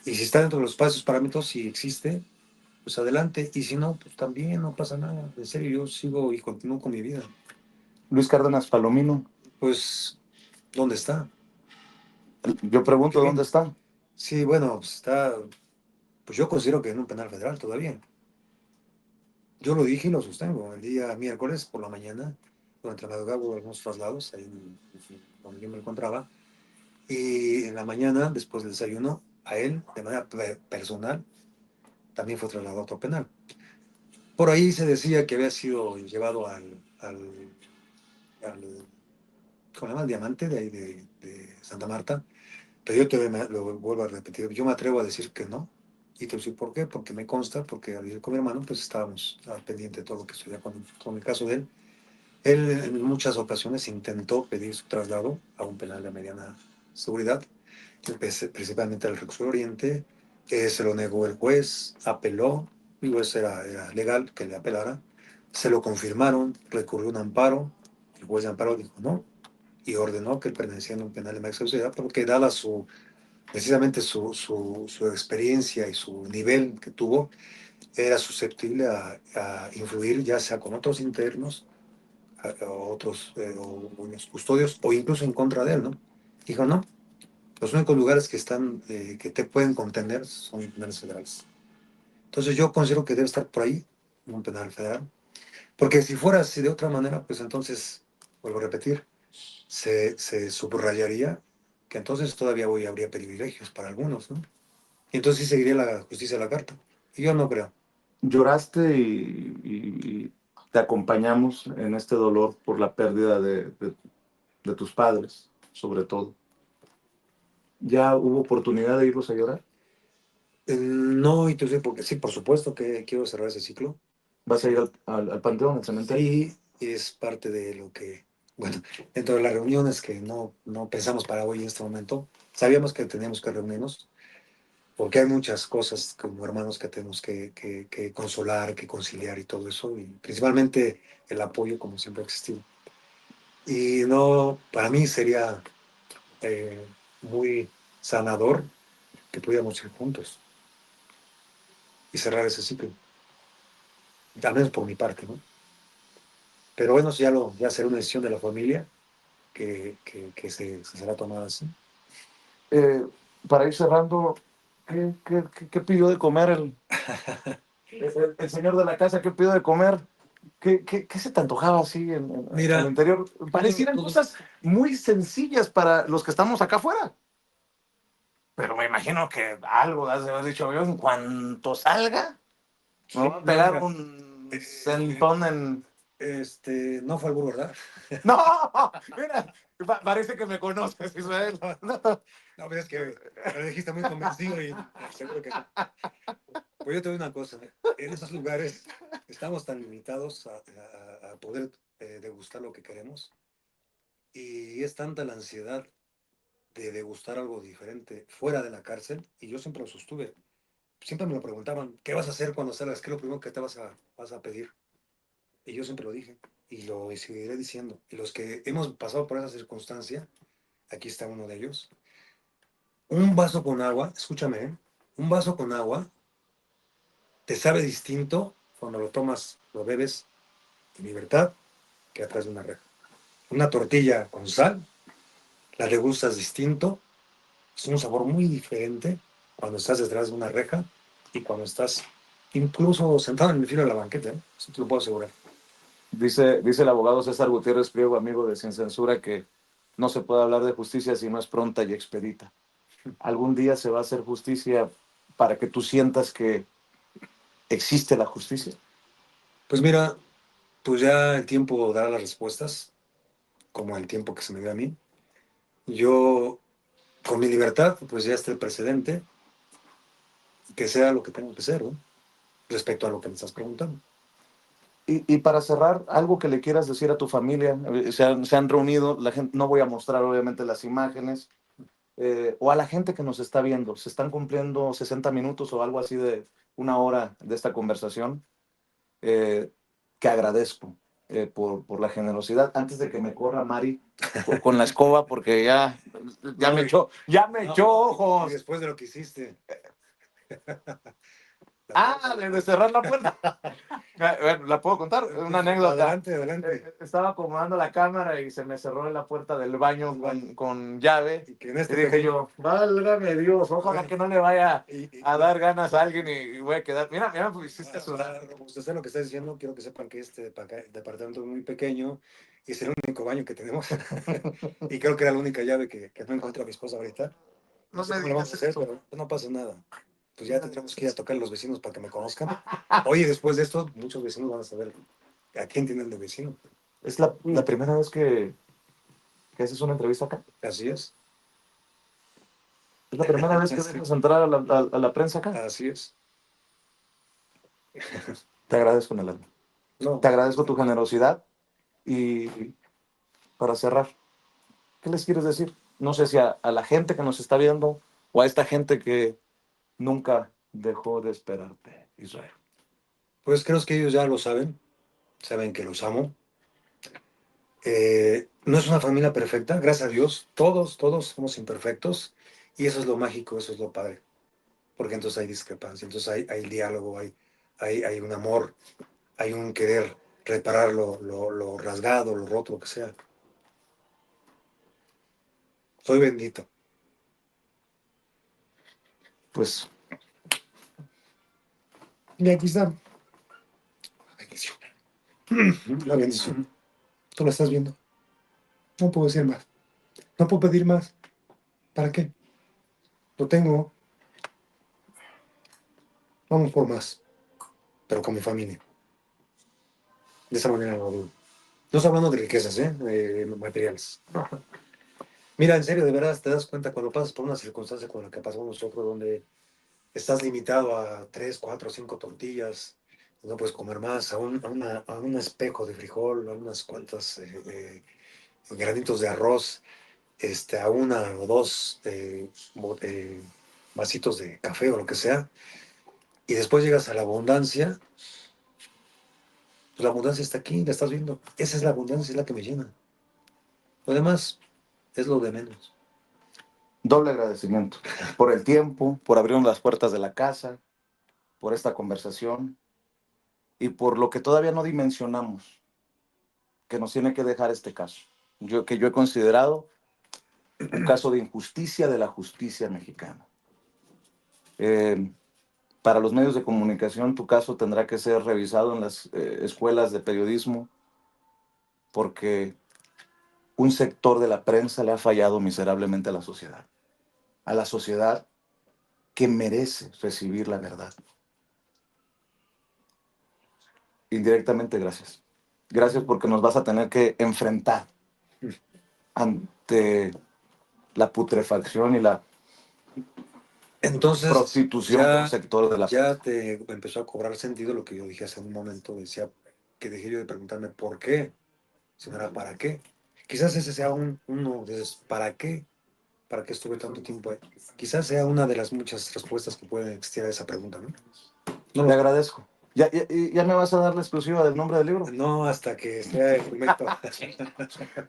y si está dentro de los espacios, parámetros, si existe, pues adelante, y si no, pues también no pasa nada, en serio, yo sigo y continúo con mi vida. Luis Cárdenas Palomino, Pues, ¿dónde está? yo pregunto ¿Qué? dónde está. Sí, bueno, pues está, pues yo considero que en un penal federal todavía. Yo lo dije y lo sostengo. El día miércoles por la mañana, durante la madrugada hubo algunos traslados ahí donde yo me encontraba. Y en la mañana, después del desayuno, a él, de manera personal, también fue trasladado a otro penal. Por ahí se decía que había sido llevado al ¿cómo se llama? Al Diamante de ahí de Santa Marta. Pero yo lo vuelvo a repetir, yo me atrevo a decir que no. Y te voy a decir por qué, porque me consta, porque al ir con mi hermano, pues estábamos al pendiente de todo lo que sucedía con el caso de él. Él en muchas ocasiones intentó pedir su traslado a un penal de mediana seguridad, principalmente al Recurso Oriente. Se lo negó el juez, apeló, digo, eso era legal que le apelara. Se lo confirmaron, recurrió un amparo, el juez de amparo dijo no, y ordenó que él pertenecía a un penal de máxima seguridad, porque dada precisamente su experiencia y su nivel que tuvo, era susceptible a influir ya sea con otros internos a otros o unos custodios o incluso en contra de él, ¿no? Dijo, no, los únicos lugares que te pueden contener son penales federales. Entonces yo considero que debe estar por ahí, en un penal federal, porque si fuera así de otra manera, pues entonces, vuelvo a repetir, se subrayaría que entonces todavía hoy habría privilegios para algunos, ¿no? Y entonces sí seguiría la justicia de la carta. Y yo no creo. Lloraste y te acompañamos en este dolor por la pérdida de tus padres, sobre todo. ¿Ya hubo oportunidad de irlos a llorar? No, y te sé porque sí, por supuesto que quiero cerrar ese ciclo. ¿Vas a ir Sí, al panteón, al cementerio? sí, es parte de lo que, bueno, dentro de las reuniones que no pensamos para hoy en este momento, sabíamos que teníamos que reunirnos, porque hay muchas cosas como hermanos que tenemos que consolar, que conciliar y todo eso, y principalmente el apoyo como siempre ha existido. Y no, para mí sería eh, muy sanador que pudiéramos ir juntos y cerrar ese ciclo, al menos por mi parte, ¿no? Pero bueno, ya será una decisión de la familia que se será tomada así. Eh, para ir cerrando, ¿qué pidió de comer el señor de la casa, ¿qué pidió de comer? ¿Qué se te antojaba así en Mira, el interior? Parecieran todo- cosas muy sencillas para los que estamos acá afuera. Pero me imagino que algo has de haber dicho yo, en cuanto salga, me voy a pegar mira, un sentón en... no fue albur, ¿verdad? No, mira, parece que me conoces, Israel. No. No, pero es que lo dijiste muy convencido y seguro que no. Pues yo te digo una cosa, en esos lugares estamos tan limitados a poder degustar lo que queremos y es tanta la ansiedad de degustar algo diferente fuera de la cárcel y yo siempre lo sostuve. Siempre me lo preguntaban, ¿qué vas a hacer cuando salgas? ¿Qué es lo primero que te vas a pedir? Y yo siempre lo dije y lo seguiré diciendo. Y los que hemos pasado por esa circunstancia, aquí está uno de ellos. Un vaso con agua, escúchame, ¿eh? Un vaso con agua te sabe distinto cuando lo tomas, lo bebes en libertad que atrás de una reja. Una tortilla con sal, la degustas distinto, es un sabor muy diferente cuando estás detrás de una reja y cuando estás incluso sentado en el filo de la banqueta, ¿eh? Eso te lo puedo asegurar. Dice el abogado César Gutiérrez Priego, amigo de Sin Censura, que no se puede hablar de justicia si no es pronta y expedita. Algún día se va a hacer justicia para que tú sientas que existe la justicia. Pues mira, pues ya el tiempo dará las respuestas, como el tiempo que se me dio a mí. Yo, con mi libertad, pues ya está el precedente, que sea lo que tengo que ser, ¿no? Respecto a lo que me estás preguntando. Y para cerrar, algo que le quieras decir a tu familia, se han reunido, la gente, no voy a mostrar obviamente las imágenes, o a la gente que nos está viendo, se están cumpliendo 60 minutos o algo así de una hora de esta conversación, eh, que agradezco por la generosidad. Antes de que me corra Mari con la escoba, porque ya No, me echó y ojos. después de lo que hiciste. De cerrar la puerta. Bueno, ¿la puedo contar? Una anécdota. Adelante, adelante. Estaba acomodando la cámara y se me cerró la puerta del baño con llave. Y que en Y este dije caso- yo, válgame Dios, ojalá que no le vaya a dar ganas a alguien y voy a quedar. Mira, pues hiciste sudar. Usted sabe lo que está diciendo, quiero que sepan que este departamento es muy pequeño y es el único baño que tenemos. Y creo que era la única llave que no encuentra mi esposa ahorita. No No sé me cómo le vamos a digas hacer, eso. pero no pasa nada. Pues ya tendremos que ir a tocar a los vecinos para que me conozcan. Oye, después de esto, muchos vecinos van a saber a quién tienen de vecino. Es la primera vez que haces una entrevista acá. Así es, Es la primera vez que dejas entrar a la prensa acá. así es. Te agradezco en el alma. No, Te agradezco tu generosidad y para cerrar, ¿qué les quieres decir? No sé si a la gente que nos está viendo o a esta gente que nunca dejó de esperarte, Israel. pues creo que ellos ya lo saben que los amo. No es una familia perfecta, gracias a Dios, todos somos imperfectos y eso es lo mágico, eso es lo padre, porque entonces hay discrepancia, entonces hay diálogo, hay un amor, hay un querer reparar lo rasgado, lo roto, lo que sea. Soy bendito. Pues Y aquí está. La bendición. La bendición. Tú la estás viendo. No puedo decir más. No puedo pedir más. ¿Para qué? Lo tengo. Vamos por más. Pero con mi familia. De esa manera lo digo. No estoy hablando de riquezas, materiales. Mira, en serio, de verdad te das cuenta cuando pasas por una circunstancia como la que pasamos nosotros, donde estás limitado a 3, 4, 5 tortillas, no puedes comer más, a un espejo de frijol, a unas cuantas granitos de arroz, a una o dos vasitos de café o lo que sea, y después llegas a la abundancia, pues la abundancia está aquí, la estás viendo. Esa es la abundancia, es la que me llena. Lo demás es lo de menos. doble agradecimiento por el tiempo, por abrirnos las puertas de la casa, por esta conversación y por lo que todavía no dimensionamos que nos tiene que dejar este caso. Que yo he considerado un caso de injusticia de la justicia mexicana. Para los medios de comunicación, tu caso tendrá que ser revisado en las escuelas de periodismo, porque un sector de la prensa le ha fallado miserablemente a la sociedad que merece recibir la verdad. Indirectamente, gracias. Gracias porque nos vas a tener que enfrentar ante la putrefacción y la Entonces, prostitución ya, del sector de la ya te empezó a cobrar sentido lo que yo dije hace un momento. Decía que dejé yo de preguntarme por qué, si no era para qué. Quizás ese sea uno de esos ¿para qué? ¿Para qué estuve tanto tiempo ahí? Quizás sea una de las muchas respuestas que pueden existir a esa pregunta, ¿no? Te agradezco. ¿Ya me vas a dar la exclusiva del nombre del libro? No, hasta que sea el momento.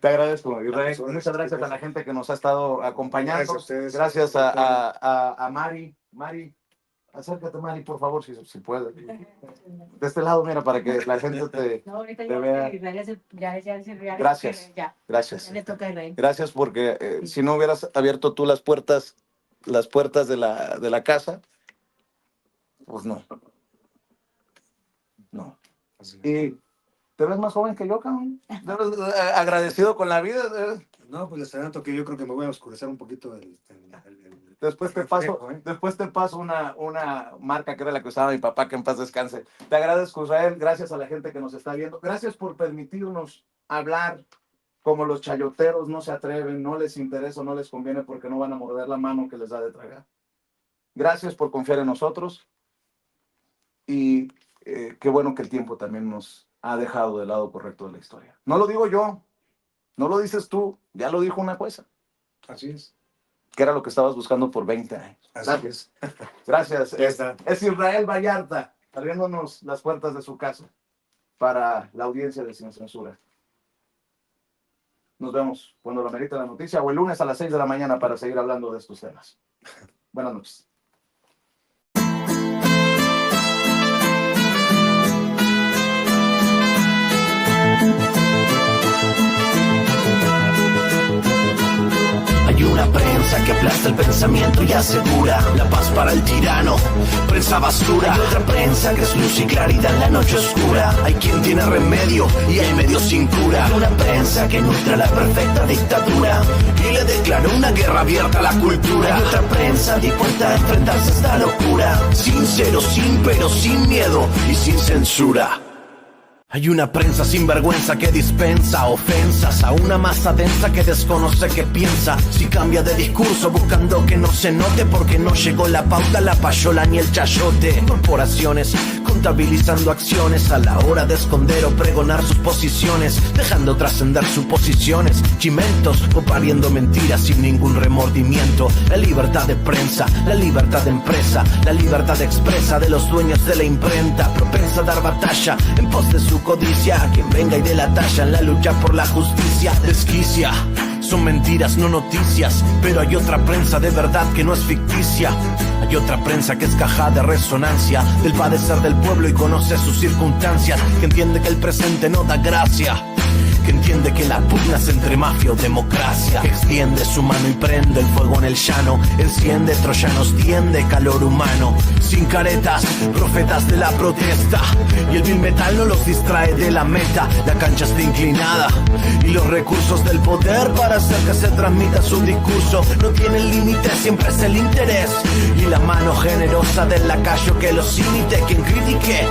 Te agradezco, Israel. Muchas gracias a la gente que nos ha estado acompañando. Gracias a ustedes. Gracias a Mari. Mari, acércate, Mari, por favor, si puedes. De este lado, mira, para que la gente te vea. Gracias. Gracias. Gracias porque si no hubieras abierto tú las puertas de la casa, pues no. No. Y te ves más joven que yo, cabrón. Agradecido con la vida. No, pues les adelanto que yo creo que me voy a oscurecer un poquito Después te paso una marca que era la que usaba mi papá, que en paz descanse. Te agradezco, Israel. Gracias a la gente que nos está viendo. Gracias por permitirnos hablar como los chayoteros no se atreven, no les interesa, no les conviene porque no van a morder la mano que les da de tragar. Gracias por confiar en nosotros. Y qué bueno que el tiempo también nos ha dejado del lado correcto de la historia. No lo digo yo, no lo dices tú, ya lo dijo una jueza. Así es. Que era lo que estabas buscando por 20 años. Así es. Gracias. Ya está. Es Israel Vallarta, abriéndonos las puertas de su casa para la audiencia de Sin Censura. Nos vemos cuando lo merita la noticia o el lunes a las 6 de la mañana para seguir hablando de estos temas. Buenas noches. Hay una prensa que aplasta el pensamiento y asegura la paz para el tirano, prensa basura. Hay otra prensa que es luz y claridad en la noche oscura. Hay quien tiene remedio y hay medios sin cura. Hay una prensa que nutre la perfecta dictadura y le declaró una guerra abierta a la cultura. Hay otra prensa dispuesta a enfrentarse a esta locura, sincero, sin pero, sin miedo y sin censura. Hay una prensa sin vergüenza que dispensa ofensas a una masa densa que desconoce qué piensa. Si cambia de discurso buscando que no se note porque no llegó la pauta, la payola ni el chayote. Corporaciones contabilizando acciones a la hora de esconder o pregonar sus posiciones, dejando trascender suposiciones, chimentos o pariendo mentiras sin ningún remordimiento. La libertad de prensa, la libertad de empresa, la libertad expresa de los dueños de la imprenta, propensa a dar batalla en pos de su codicia. A quien venga y de la talla en la lucha por la justicia desquicia. Son mentiras, no noticias, pero hay otra prensa de verdad que no es ficticia. Hay otra prensa que es caja de resonancia del padecer del pueblo y conoce sus circunstancias, que entiende que el presente no da gracia, que entiende que la pugna es entre mafia o democracia, que extiende su mano y prende el fuego en el llano, enciende troyanos, tiende calor humano, sin caretas, profetas de la protesta, y el vil metal no los distrae de la meta. La cancha está inclinada y los recursos del poder para hacer que se transmita su discurso no tienen límite, siempre es el interés y la mano generosa del lacayo que los imite. Quien critique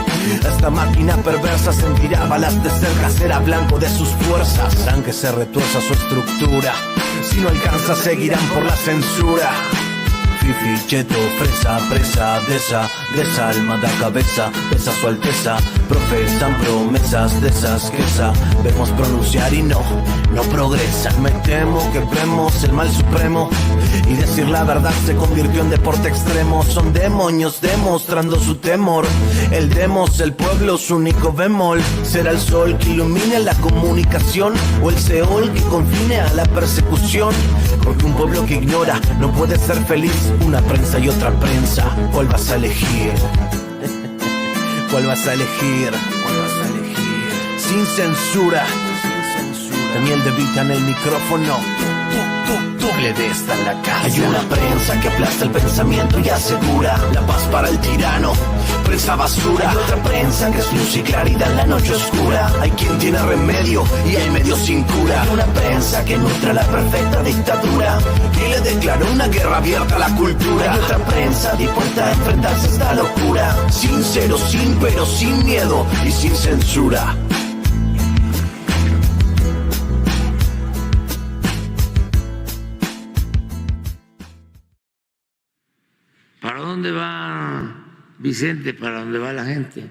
a esta máquina perversa sentirá balas de cerca, será blanco de sus fuerzas, harán que se retuerza su estructura. Si no alcanza seguirán por la censura. Fifi, cheto, fresa, presa, de esa alma da cabeza, esa su alteza, profesan promesas de esas que sabemos pronunciar y no progresan. Me temo que vemos el mal supremo y decir la verdad se convirtió en deporte extremo. Son demonios demostrando su temor, el demos, el pueblo, su único bemol. ¿Será el sol que ilumine la comunicación o el Seol que confine a la persecución? Porque un pueblo que ignora no puede ser feliz. Una prensa y otra prensa, ¿cuál vas a elegir? ¿Cuál vas a elegir? ¿Cuál vas a elegir? Sin censura, Daniel De Vita en el micrófono. Doble D está en la casa. Hay una prensa que aplasta el pensamiento y asegura la paz para el tirano. Prensa basura. Hay otra prensa que es luz y claridad en la noche oscura. Hay quien tiene remedio y hay medios sin cura. Hay una prensa que nutre la perfecta dictadura y le declaró una guerra abierta a la cultura. Hay otra prensa dispuesta a enfrentarse a esta locura. Sincero, sin pero, sin miedo y sin censura. ¿Para dónde va Vicente? ¿Para dónde va la gente?